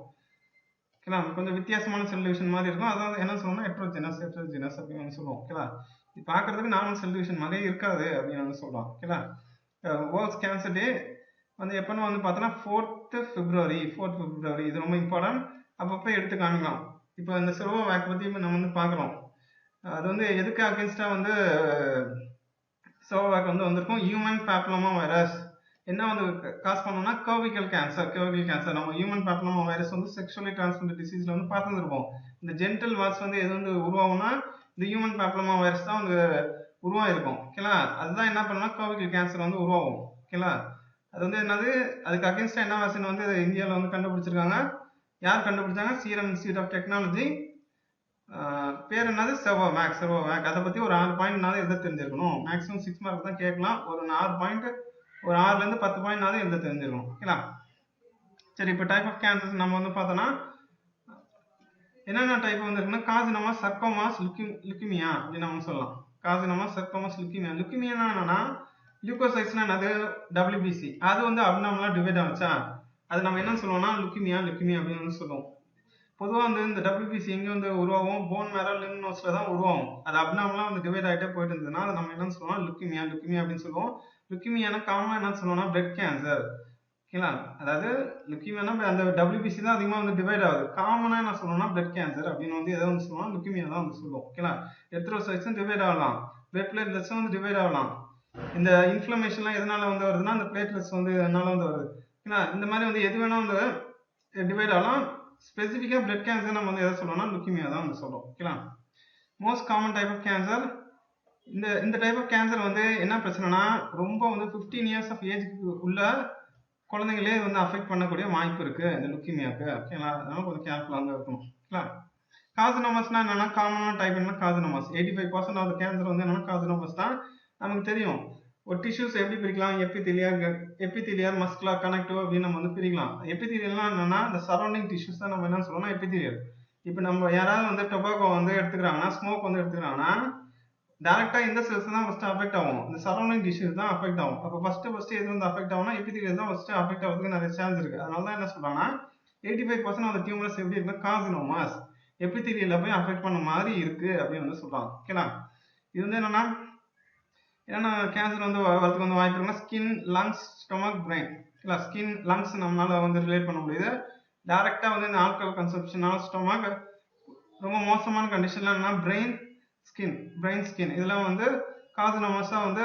ஓகேங்களா? கொஞ்சம் வித்தியாசமான செல் டிவிஷன் மாதிரி இருக்கும். அதாவது என்ன சொல்லணும்னா ஹெட்ரோஜெனஸ் அப்படின்னு சொல்லுவோம். ஓகேங்களா? இது பார்க்கறதுக்கு நார்மல் செல் டிவிஷன் மாதிரி இருக்காது அப்படின்னு வந்து சொல்றோம். ஓகேங்களா? வேர்ல்ட் கேன்சர் டே வந்து எப்பன்னு வந்து பார்த்தோன்னா 4th February. இது ரொம்ப இம்பார்ட்டன்ட். அப்பப்போ எடுத்து காமிக்கலாம். இப்போ இந்த செரோவேக் பத்தி நம்ம வந்து பார்க்குறோம். அது வந்து எதுக்கு அகேன்ஸ்டா வந்து செரோவேக் வந்து வந்திருக்கும் ஹியூமன் பேப்லோமா வைரஸ் என்ன வந்து காஸ் பண்ணோம்னா கர்விக்கல் கேன்சர். நம்ம ஹியூமன் பேப்லோமா வைரஸ் வந்து செக்ஷுவலி டிரான்ஸ்மிட்டட் டிசீஸ்ல வந்து பார்த்துருப்போம். இந்த ஜென்டல் வாட்ஸ் வந்து எது வந்து உருவாகும்னா இந்த ஹியூமன் பேப்லோமா வைரஸ் தான் வந்து உருவாயிருக்கும். ஓகேங்களா? அதுதான் என்ன பண்ணுன்னா cervical கேன்சர் வந்து உருவாகும். ஓகேங்களா? அது வந்து என்னது, அதுக்கு அகைன்ஸ்டா என்ன வேக்சின் வந்து இந்தியாவில் வந்து கண்டுபிடிச்சிருக்காங்க. யார் கண்டுபிடிச்சாங்க? Serum institute of technology. பேர் என்னது? செர்வோவேக். அதை பத்தி ஒரு 6 பாயிண்ட்னாலும் எழுத தெரிஞ்சிருக்கணும். மேக்ஸிமம் 6 மார்க் தான் கேட்கலாம். ஒரு 6 பாயிண்ட், ஒரு 6ல இருந்து 10 பாயிண்ட்னாலும் எழுத தெரிஞ்சிருக்கணும். ஓகேங்களா? சரி, இப்போ டைப் ஆஃப் கேன்சர்ஸ் நம்ம வந்து பார்த்தோம்னா என்னென்ன டைப் வந்து இருக்குன்னா கார்சினோமாஸ், சர்கோமாஸ், லுக்கிமியா அப்படின்னு நம்ம சொல்லலாம். கார்சினோமாஸ், சர்கோமாஸ், லுக்கிமியா. லுக்கிமியானா என்னன்னா லியூகோசைட்ஸ்னா என்னது? WBC. அது வந்து அப்நார்மலா டிவைட் ஆச்சா, அது நம்ம என்ன சொல்லுவோம்னா லுக்கிமியா அப்படின்னு வந்து சொல்லுவோம். பொதுவாக வந்து இந்த WBC எங்கே வந்து உருவாகும்? போன் மேரோ லிம்ப் நோட்ஸ்ல தான் உருவாகும். அது அப்நார்மலா வந்து டிவைட் ஆகிட்டே போயிட்டு இருந்ததுன்னா அதை நம்ம என்ன சொல்லுவோம்? லுக்கிமியா அப்படின்னு சொல்லுவோம். லுக்கிமியானா காமனா என்ன சொல்லுவோம்னா பிளட் கேன்சர். ஓகேங்களா? அதாவது லுக்கிமியானா அந்த WBC தான் அதிகமாக வந்து டிவைட் ஆகுது. காமனா என்ன சொல்லுவோம்னா பிளட் கேன்சர் அப்படின்னு வந்து எதை வந்து சொல்லுவோம்? லுக்கிமியா தான் வந்து சொல்லுவோம். ஓகேங்களா? எர்த்ரோசைட்ஸும் டிவைட் ஆகலாம், பிளட் பிளேட்லெட்ஸும் வந்து டிவைட் ஆகலாம். இந்த இன்ஃப்ளமேஷன்லாம் எதனால வந்து வருதுன்னா அந்த பிளேட்லெட்ஸ் வந்து எதனால வந்து வருது. ஓகேங்களா? இந்த மாதிரி வந்து எது வேணா வந்து டிவைட் ஆகலாம். ஸ்பெசிஃபிக்காக பிளட் கேன்சர் நம்ம வந்து எதை சொல்லுவோம்னா லுக்கிமியா தான் வந்து சொல்லுவோம். ஓகேங்களா? Most common type of cancer. இந்த டைப் ஆஃப் கேன்சர் வந்து என்ன பிரச்சனைனா ரொம்ப வந்து 15 இயர்ஸ் ஆஃப் ஏஜுக்கு உள்ள குழந்தைங்களே வந்து அஃபெக்ட் பண்ணக்கூடிய வாய்ப்பு இருக்கு இந்த லுக்கிமியாவுக்கு. ஓகேங்களா? அதனால கொஞ்சம் கேர்ஃபுல்லாக வந்து இருக்கணும். ஓகேங்களா? கார்சினோமாஸ்னா என்னன்னா காமனான டைப் என்ன? கார்சினோமாஸ். 85% ஆஃப் கேன்சர் வந்து என்னன்னா கார்சினோமாஸ் தான். நமக்கு தெரியும் ஒரு டிஷ்யூஸ் எப்படி பிரிக்கலாம்? எபிதீலியல், மஸ்குலர், கனெக்டிவ் அப்படின்னு நம்ம வந்து பிரிக்கலாம். எபிதீலியல்னா என்னன்னா இந்த சரௌண்டிங் டிஷ்யூஸ் தான் நம்ம என்ன சொல்றோம்னா எபிதீலியல். இப்போ நம்ம யாராவது வந்து டொபாக்கோ வந்து எடுத்துக்கிறாங்கன்னா, ஸ்மோக் வந்து எடுத்துக்கிறாங்கன்னா டைரக்டா இந்த செல்ஸ் தான் ஃபர்ஸ்ட் அஃபெக்ட் ஆகும். இந்த சரௌண்டிங் டிஷ்யூஸ் தான் அஃபெக்ட் ஆகும். அப்போ ஃபர்ஸ்ட் எது வந்து அஃபெக்ட் ஆகும்னா எபிதீலியல் தான் ஃபர்ஸ்ட் அஃபெக்ட் ஆகிறதுக்கு நிறைய சான்ஸ் இருக்கு. அதனால தான் என்ன சொல்றாங்கன்னா 85% ஆஃப் டியூமர்ஸ் எப்படி இருக்குன்னா கார்சினோமாஸ் எபிதீலியல போய் அஃபெக்ட் பண்ண மாதிரி இருக்கு அப்படின்னு வந்து சொல்றாங்க. ஓகேங்களா? இது வந்து என்னன்னா கேன்சர் வந்து வரதுக்கு வந்து வாய்ப்பு இருக்குன்னா ஸ்கின், லங்ஸ், ஸ்டொமக், பிரெயின். இல்லை ஸ்கின், லங்ஸ் நம்மளால வந்து ரிலேட் பண்ண முடியுது. டைரக்டா வந்து இந்த ஆல்கஹால் கன்சப்ஷனால ஸ்டொமக், ரொம்ப மோசமான கண்டிஷன்ல என்னன்னா பிரெயின் ஸ்கின் இதெல்லாம் வந்து கார்சினோமாஸா வந்து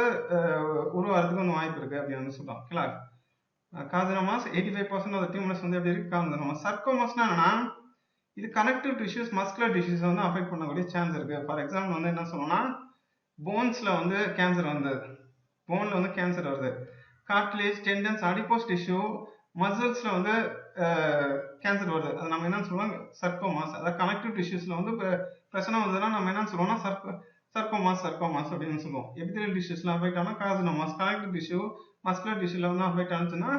உருவாகிறதுக்கு வந்து வாய்ப்பு இருக்கு அப்படின்னு வந்து சொல்றோம். ஓகேங்களா? கார்சினோமாஸ் 85% ஆஃப் டியூமர்ஸ் வந்து எப்படி இருக்கு? கார்சினோமாஸ். சர்கோமாஸ்னா என்னன்னா இது கனெக்டிவ் டிஷ்யூஸ், மஸ்குலர் டிஷ்யூஸ் வந்து அஃபெக்ட் பண்ணக்கூடிய சான்ஸ் இருக்கு. ஃபார் எக்ஸாம்பிள் வந்து என்ன சொல்லணும்னா போன்ஸ்ல வந்து கேன்சர் வந்து போன்ல வந்து கேன்சர் வருது. கார்ட்லேஜ், டெண்டன்ஸ், அடிப்போஸ் டிஷ்யூ, மசில்ஸ்ல வந்து கேன்சர் வருது. அது நம்ம என்ன சொல்லுவோம்? சர்கோமாஸ். அதாவது கனெக்டிவ் டிஷ்யூஸ்ல வந்து பிரச்சனை வந்ததுன்னா நம்ம என்ன சொல்லுவோம்னா சர்கோமாஸ் அப்படின்னு சொல்லுவோம். எபிதீலியல் டிஷ்யூஸ்ல அஃபெக்ட் ஆனா கார்சினோமாஸ், கனெக்டிவ் டிஷ்யூ, மஸ்குலர் டிஷ்யூல வந்து அஃபெக்ட் ஆனிச்சுன்னா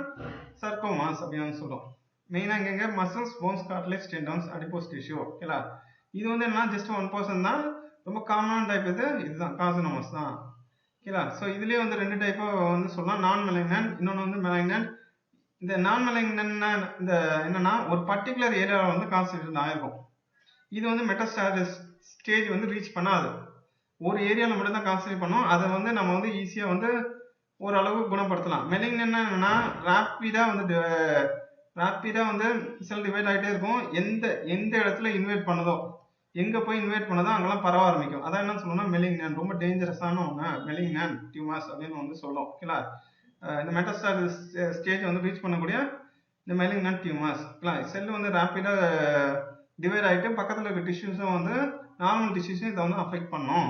சர்கோமாஸ் அப்படின்னு சொல்லுவோம். மெயினா இங்க muscles, bones, cartilage, tendons, adipose tissue. ஓகேங்களா? இது வந்து என்ன ஜஸ்ட் 1% தான். ரொம்ப காமனான டைப் இதுதான் கார்சினோமாஸ் தான். ஓகேங்களா? ஸோ இதுலேயே வந்து 2 டைப்பாக வந்து சொல்லலாம். நான் மெலிக்னன்ட், இன்னொன்று வந்து மெலிக்னன்ட். இந்த நான் மெலிக்னன்ட்னா இந்த என்னன்னா ஒரு பர்டிகுலர் ஏரியாவில் வந்து கான்சன்ட்ரேட் ஆயிருக்கும். இது வந்து மெட்டாஸ்டாசிஸ் ஸ்டேஜ் வந்து ரீச் பண்ணாது. ஒரு ஏரியாவில் மட்டும் தான் கான்சன்ட்ரேட் பண்ணும். அதை வந்து நம்ம வந்து ஈஸியாக வந்து ஓரளவு குணப்படுத்தலாம். மெலிக்னன்ட்னா என்னன்னா ராப்பிடா வந்து செல் டிவைட் ஆகிட்டே இருக்கும். எந்த இடத்துல இன்வைட் பண்ணுதோ, எங்க போய் இன்வைட் பண்ணதோ அங்கெல்லாம் பரவ ஆரம்பிக்கும். அதான் என்ன சொல்லணும்னா மெலிக்னன்ட், ரொம்ப டேஞ்சரஸான ஒன்று மெலிக்னன்ட் டியூமர்ஸ் அப்படின்னு வந்து சொல்லும். ஓகேங்களா? இந்த மெட்டாஸ்டாசிஸ் ஸ்டேஜ் வந்து ரீச் பண்ணக்கூடிய இந்த மெலிக்னன்ட் டியூமர்ஸ். ஓகேங்களா? செல் வந்து ராப்பிடா டிவைட் ஆகிட்டு பக்கத்தில் இருக்க டிஷ்யூஸும் வந்து நார்மல் டிஷ்யூஸும் இதை வந்து அஃபெக்ட் பண்ணும்.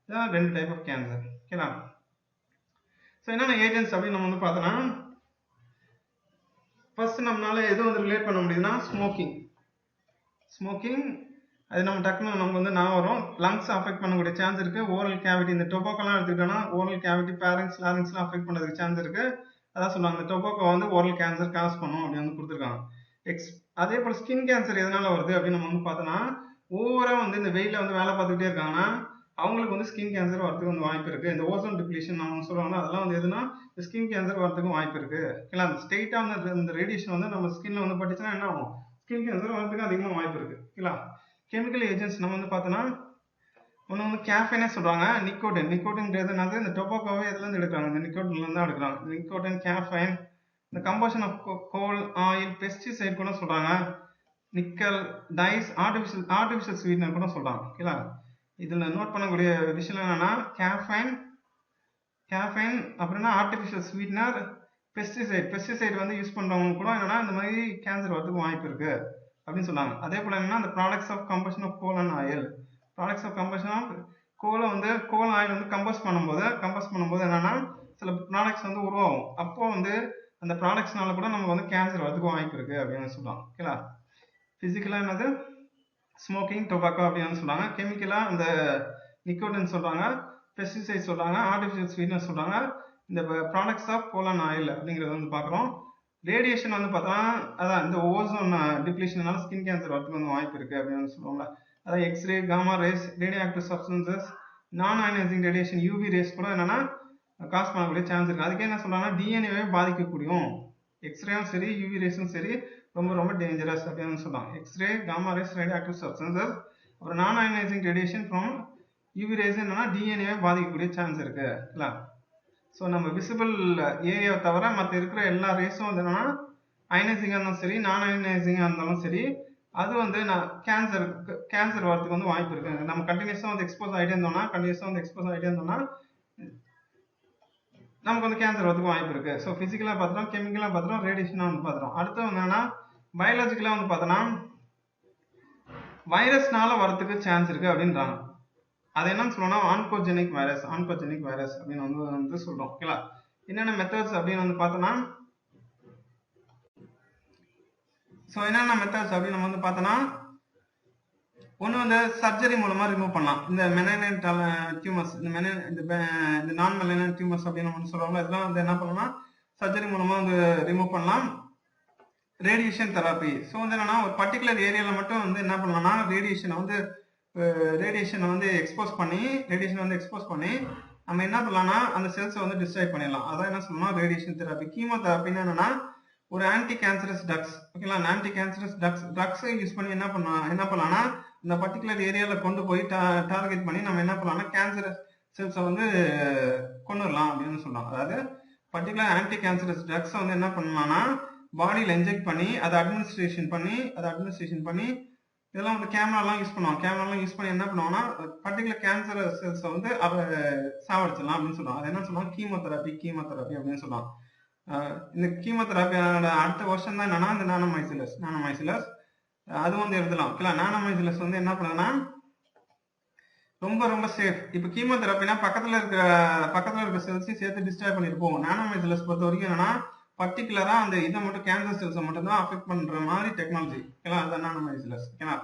இதான் 2 டைப் ஆஃப் கேன்சர். ஓகேங்களா? ஸோ என்னென்ன ஏஜென்ட்ஸ் அப்படின்னு நம்ம வந்து பார்த்தோன்னா ஃபர்ஸ்ட் நம்மளால எது வந்து ரிலேட் பண்ண முடியுதுன்னா ஸ்மோக்கிங் அது நம்ம டக்குன்னு நமக்கு வந்து நான் வரும். லங்ஸ் அஃபெக்ட் பண்ணக்கூடிய சான்ஸ் இருக்கு. ஓரல் கேவிட்டி, இந்த டொபாக்கோலாம் எடுத்துக்கிட்டோம்னா ஓரல் கேவிட்டி, லாரிங்ஸ்லாம் அஃபெக்ட் பண்ணதுக்கு சான்ஸ் இருக்கு. அதான் சொல்லுவாங்க இந்த டொபாக்கோ வந்து ஓரல் கேன்சர் காஸ் பண்ணும் அப்படின்னு வந்து கொடுத்துருக்காங்க. அதே போல் ஸ்கின் கேன்சர் எதனால வருது அப்படின்னு நம்ம வந்து பார்த்தோன்னா ஓவரா வந்து இந்த வெயில வந்து வேலை பார்த்துக்கிட்டே இருக்காங்கன்னா அவங்களுக்கு வந்து ஸ்கின் கேன்சர் வரதுக்கு வந்து வாய்ப்பு இருக்கு. இந்த ஓசோன் டிப்ளீஷன் நம்ம சொல்லுவாங்க, அதெல்லாம் வந்து எதுனா ஸ்கின் கேன்சர் வரதுக்கு வாய்ப்பு இருக்கு. ஓகேங்களா? அந்த ஸ்ட்ரெயிட்டா வந்து இந்த ரேடியேஷன் வந்து நம்ம ஸ்கின்ல வந்து பட்டுச்சுன்னா என்ன ஆகும்? ஸ்கின் கேன்சர் வரதுக்கு அதிகமாக வாய்ப்பு இருக்கு. ஓகேங்களா? கெமிக்கல் ஏஜென்ட்ஸ் நம்ம வந்து பார்த்தோன்னா ஒன்று வந்து கேஃபைனே சொல்றாங்க. நிக்கோட்டின்ன்றது என்னது? இந்த டொபாக்கோவை எதுல இருந்து எடுக்கிறாங்க? இந்த நிக்கோட்டின்ல இருந்து எடுக்கிறாங்க. நிக்கோட்டின், கேஃபைன், இந்த combustion of coal, oil, pesticide கூட சொல்றாங்க. நிக்கல், டைஸ், ஆர்டிஃபிஷியல் ஸ்வீட்னர் கூட சொல்றாங்க. ஓகேங்களா? இதுல நோட் பண்ணக்கூடிய விஷயம் என்னன்னா கேஃபைன் அப்படின்னா ஆர்டிஃபிஷியல் ஸ்வீட்னர், பெஸ்டிசைட் வந்து யூஸ் பண்றவங்க கூட என்னன்னா இந்த மாதிரி கேன்சர் வரதுக்கு வாய்ப்பு இருக்கு அப்படின்னு சொன்னாங்க. அதே போல என்னன்னா இந்த products of combustion of coal and oil, products of combustion of coal oil வந்து கம்போஸ் பண்ணும்போது என்னன்னா சில ப்ராடக்ட்ஸ் வந்து உருவாகும். அப்போ வந்து அந்த ப்ராடக்ட்ஸ்னால கூட நமக்கு வந்து கேன்சர் வரதுக்கு வாய்ப்பு இருக்கு அப்படின்னு சொல்றாங்க. ஓகேங்களா? பிசிக்கலா என்னது ஸ்மோக்கிங், டொபாக்கோ அப்படின்னு சொல்றாங்க. கெமிக்கலா அந்த நிக்கோட்டின் சொல்றாங்க, பெஸ்டிசைட் சொல்றாங்க, ஆர்டிஃபிஷியல் ஸ்வீட்னஸ் சொல்றாங்க, இந்த ப்ராடக்ட்ஸ் ஆஃப் போலன் ஆயில் அப்படிங்கிறது வந்து பார்க்குறோம். ரேடியேஷன் வந்து பார்த்தோம்னா அதான் இந்த ஓசோன் டிப்ளீஷனால ஸ்கின் கேன்சர் வரதுக்கு வந்து வாய்ப்பு இருக்கு அப்படின்னு சொல்லுவாங்க. அதாவது X-ray, gamma rays, radioactive substances, non ionising radiation, UV rays கூட என்னன்னா காஸ் பண்ணக்கூடிய சான்ஸ் இருக்கு. அதுக்கே என்ன சொல்றாங்கன்னா டிஎன்ஏவே பாதிக்கக்கூடியும். எக்ஸ்ரேவும் சரி, யூவி ரேஸும் சரி ரொம்ப ரொம்ப டேஞ்சரஸ் அப்படின்னு சொல்றாங்க. X-ray, gamma rays, radioactive substances, அப்புறம் non ionising radiation from UV rays என்னன்னா டிஎன்ஏவே பாதிக்கக்கூடிய சான்ஸ் இருக்கு. இல்ல ஸோ நம்ம விசிபிள் ஏரியாவை தவிர மற்ற இருக்கிற எல்லா ரேஸும் வந்து என்னன்னா அயனைசிங்காக இருந்தாலும் சரி, நான் அயனைசிங்காக இருந்தாலும் சரி, அது வந்து கேன்சர் வரதுக்கு வந்து வாய்ப்பு இருக்கு. நம்ம கண்டினியூஸாக வந்து எக்ஸ்போஸ் ஆகிட்டே இருந்தோம்னா நமக்கு வந்து கேன்சர் வரதுக்கு வாய்ப்பு இருக்கு. ஸோ பிசிக்கலாக பார்த்துட்டோம், கெமிக்கலாக பார்த்துட்டோம், ரேடியேஷனாக வந்து பார்த்துட்டோம். அடுத்து வந்து என்னன்னா பயாலஜிக்கலாக வந்து பார்த்தோன்னா வைரஸ்னால வரதுக்கு சான்ஸ் இருக்கு அப்படின்றாங்க. அது என்னன்னு சொல்லணும்னா ஆன்கோஜெனிக் வைரஸ் அப்படின்னு வந்து சொல்றோம். ஓகேங்களா? என்னென்ன மெத்தட்ஸ் அப்படின்னு வந்து பார்த்தோன்னா நம்ம வந்து பார்த்தோன்னா ஒன்று வந்து சர்ஜரி மூலமா ரிமூவ் பண்ணலாம். இந்த மெலைனன் டியூமர்ஸ், இந்த நான் மெலைனன் டியூமர்ஸ் அப்படின்னு நம்ம சொல்றோம்ல, இதெல்லாம் வந்து என்ன பண்ணலாம் சர்ஜரி மூலமா வந்து ரிமூவ் பண்ணலாம். ரேடியேஷன் தெராப்பி, ஸோ வந்து என்னன்னா ஒரு பர்டிகுலர் ஏரியாவில் மட்டும் வந்து என்ன பண்ணலாம்னா ரேடியேஷனை வந்து எக்ஸ்போஸ் பண்ணி நம்ம என்ன பண்ணலாம்னா அந்த செல்ஸை வந்து டிஸ்ட்ராய் பண்ணிடலாம். அதான் என்ன சொல்லணும் ரேடியேஷன் தெராப்பி. கீமோதெராப்பின்னு என்னன்னா ஒரு ஆன்டி கேன்சரஸ் ட்ரக்ஸ். ஓகேங்களா? ஆன்டி கேன்சரஸ் ட்ரக்ஸை யூஸ் பண்ணி என்ன பண்ணலாம்னா இந்த பர்டிகுலர் ஏரியாவில் கொண்டு போய் டார்கெட் பண்ணி நம்ம என்ன பண்ணலாம்னா கேன்சர் செல்ஸை வந்து கொண்டுடலாம் அப்படின்னு சொல்லலாம். அதாவது பர்டிகுலர் ஆன்டி கேன்சரஸ் ட்ரக்ஸை வந்து என்ன பண்ணலாம்னா பாடியில் இன்ஜெக்ட் பண்ணி அதை அட்மினிஸ்ட்ரேஷன் பண்ணி இதெல்லாம் வந்து கேமராலாம் யூஸ் பண்ணி என்ன பண்ணுவாங்கன்னா பர்டிகுலர் கேன்சர் செல்ஸை வந்து சாவடிச்சிடலாம் அப்படின்னு சொல்லுவாங்க. அது என்ன சொல்லுவாங்க கீமோதெராப்பி அப்படின்னு சொல்லுவாங்க. இந்த கீமோதெராப்பியோட அடுத்த வருஷம் தான் என்னன்னா இந்த நானோமைசிலஸ் அது வந்து எழுதலாம். ஓகேங்களா? நானோமைசிலஸ் வந்து என்ன பண்ணுதுன்னா ரொம்ப ரொம்ப சேஃப். இப்போ கீமோதெராப்பினா பக்கத்துல இருக்க செல்ஸையும் சேர்த்து டிஸ்ட்ராய் பண்ணிருப்போம். நானோமைசிலஸ் பொறுத்த வரைக்கும் என்னன்னா பர்டிகுலரா அந்த இதை மட்டும் கேன்சர் செல்ஸை மட்டும் தான் அஃபெக்ட் பண்ற மாதிரி டெக்னாலஜி. ஓகேங்களா? அதுதான் நானோமைசிலஸ். ஓகேங்களா?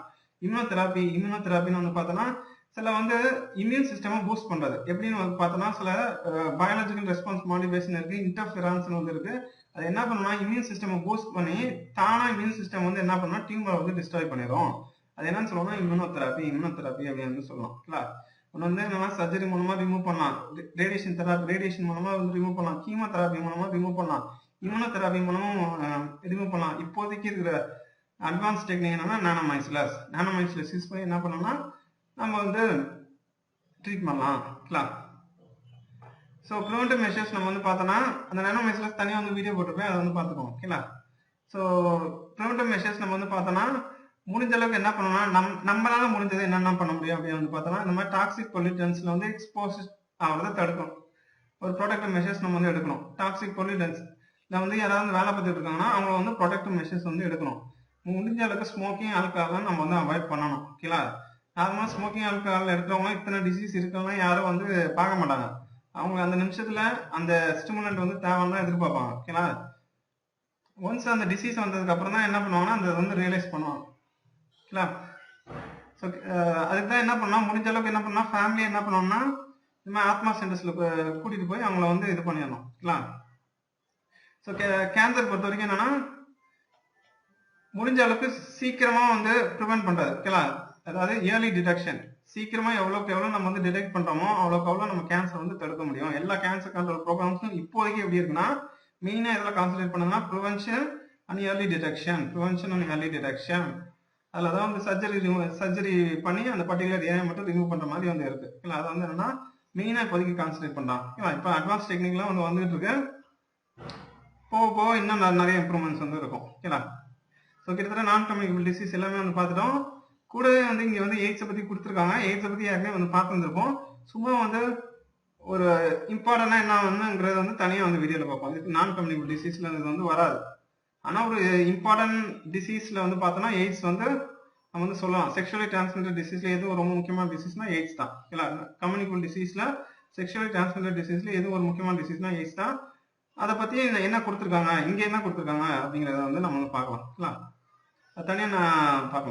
இம்யூனோதெராப்பின்னு வந்து பார்த்தோன்னா சில வந்து இம்யூன் சிஸ்டமை பூஸ்ட் பண்றது. எப்படின்னு வந்து பார்த்தோன்னா சில பயாலஜிக்கல் ரெஸ்பான்ஸ் மாடிஃபிகேஷன் இருக்கு, இன்டர்ஃபியரன்ஸ் வந்து இருக்கு. அது என்ன பண்ணணும்னா இம்யூன் சிஸ்டமை பூஸ்ட் பண்ணி தானா இம்யூன் சிஸ்டம் வந்து என்ன பண்ணா டியூமரை வந்து டிஸ்ட்ராய் பண்ணிடும். அது என்னன்னு சொல்லணும்னா இம்யூனோதெராப்பி அப்படின்னு வந்து சொல்லலாம். ஓகேங்களா? ஒன்று வந்து என்னன்னா சர்ஜரி மூலமா ரிமூவ் பண்ணலாம், ரேடியேஷன் மூலமா வந்து ரிமூவ் பண்ணலாம், கீமோதெராப்பி மூலமா ரிமூவ் பண்ணலாம், இம்யூனோதெராப்பி மூலமும் ரிமூவ் பண்ணலாம். இப்போதைக்கு இருக்கிற அட்வான்ஸ் டெக்னிக் என்னன்னா நானோமைசிலஸ் யூஸ் பண்ணி என்ன பண்ணோம்னா நம்ம வந்து ட்ரீட் பண்ணலாம். ஸோ ப்ரிவென்டிவ் மெஷர்ஸ் நம்ம வந்து பார்த்தோன்னா அந்த நானோமைசிலஸ் தனியாக வந்து வீடியோ போட்டிருப்பேன், அதை வந்து பார்த்துக்கோங்க. ஓகேங்களா? ஸோ ப்ரிவென்டிவ் மெஷர்ஸ் நம்ம வந்து பார்த்தோன்னா முடிஞ்ச அளவுக்கு என்ன பண்ணணும்னா நம்மளால முடிஞ்சது என்னென்ன பண்ண முடியும் அப்படின்னு வந்து பார்த்தோன்னா இந்த மாதிரி டாக்ஸிக் பொல்யூட்டன்ஸ்ல வந்து எக்ஸ்போஸ் ஆகிறத தடுக்கணும். ஒரு ப்ரொடக்டிவ் மெஷர்ஸ் நம்ம வந்து எடுக்கணும். டாக்ஸிக் பொல்யூட்டன்ஸ் வந்து யாராவது வேலை பார்த்துட்டு இருக்காங்கன்னா அவங்க வந்து ப்ரொடக்டிவ் மெஷர்ஸ் வந்து எடுக்கணும். முடிஞ்ச அளவுக்கு ஸ்மோக்கிங், ஆல்கஹால் நம்ம வந்து அவாய்ட் பண்ணணும். ஓகேங்களா? நார்மலாக ஸ்மோக்கிங், ஆல்கஹால் எடுக்கிறவங்க இத்தனை டிசீஸ் இருக்கலாம் யாரும் வந்து பார்க்க மாட்டாங்க. அவங்க அந்த நிமிஷத்துல அந்த ஸ்டிமுலண்ட் வந்து தேவைன்னு எதிர்பார்ப்பாங்க. ஓகேங்களா? ஒன்ஸ் அந்த டிசீஸ் வந்ததுக்கு அப்புறம் தான் என்ன பண்ணுவாங்கன்னா அந்த வந்து ரியலைஸ் பண்ணுவாங்க. ஓகேங்களா? ஸோ அதுக்கு தான் என்ன பண்ணா முடிஞ்ச அளவுக்கு என்ன பண்ணா ஃபேமிலி என்ன பண்ணோம்னா இந்த மாதிரி ஆத்மா சென்டர்ஸ்ல கூட்டிட்டு போய் அவங்கள வந்து இது பண்ணிடணும். ஓகேங்களா? ஸோ கேன்சர் பொறுத்த வரைக்கும் என்னன்னா முடிஞ்ச அளவுக்கு சீக்கிரமா வந்து ப்ரிவென்ட் பண்றது. ஓகேங்களா? அதாவது ஏர்லி டிடெக்ஷன். சீக்கிரமா எவ்வளோக்கு எவ்வளோ நம்ம வந்து டிடெக்ட் பண்றோமோ அவ்வளோக்கு எவ்வளோ நம்ம கேன்சர் வந்து தடுக்க முடியும். எல்லா கேன்சர் கண்ட்ரோல் ப்ரோக்ராம்ஸும் இப்போதைக்கு எப்படி இருக்குன்னா மெயினா இதெல்லாம் கான்சன்ட்ரேட் பண்ணுங்கன்னா ப்ரிவென்ஷன் அண்ட் ஏர்லி டிடெக்ஷன். அதில் தான் வந்து சர்ஜரி பண்ணி அந்த பர்டிகுலர் ஏரியா மட்டும் ரிமூவ் பண்ற மாதிரி வந்து இருக்கு. ஓகேங்களா? அது வந்து என்னன்னா மெயினா இப்போதைக்கு கான்சன்ட்ரேட் பண்றான். ஓகேவா? இப்போ அட்வான்ஸ் டெக்னிக்லாம் வந்து வந்துட்டு இருக்கு. போக இன்னும் நிறைய இம்ப்ரூவ்மெண்ட்ஸ் வந்து இருக்கும். ஓகேங்களா? ஸோ கிட்டத்தட்ட நான் கம்யூனிகபிள் டிசீஸ் எல்லாமே வந்து பார்த்துட்டோம். கூடவே வந்து இங்கே வந்து எய்ட்ஸை பற்றி கொடுத்துருக்காங்க. எய்ட்ஸை பற்றி ஏற்கனவே வந்து பார்த்துருந்துருப்போம். சும்மா வந்து ஒரு இம்பார்ட்டண்டாக என்ன வந்துங்கிறது வந்து தனியாக வந்து வீடியோவில் பார்ப்போம். இதுக்கு நான் கம்யூனிகபிள் டிசீஸில் இது வந்து வராது. ஆனால் ஒரு இம்பார்ட்டன்ட் டிசீஸில் வந்து பார்த்தோன்னா எய்ட்ஸ் வந்து நம்ம வந்து சொல்லலாம் செக்ஷுவலி டிரான்ஸ்மிட்டட் டிசீஸ்ல எது ரொம்ப முக்கியமான டிசீஸ்னா எய்ட்ஸ் தான். கம்யூனிகபிள் டிசீஸ்ல செக்ஷுவலி டிரான்ஸ்மிட்டட் டிசீஸ்ல எது ஒரு முக்கியமான டிசீஸ்னா எய்ட்ஸ் தான். அதை பத்தி என்ன கொடுத்துருக்காங்க, இங்க என்ன கொடுத்துருக்காங்க அப்படிங்கிறத வந்து நம்ம வந்து பார்க்கலாம். தனியா நான் பார்க்கலாம்.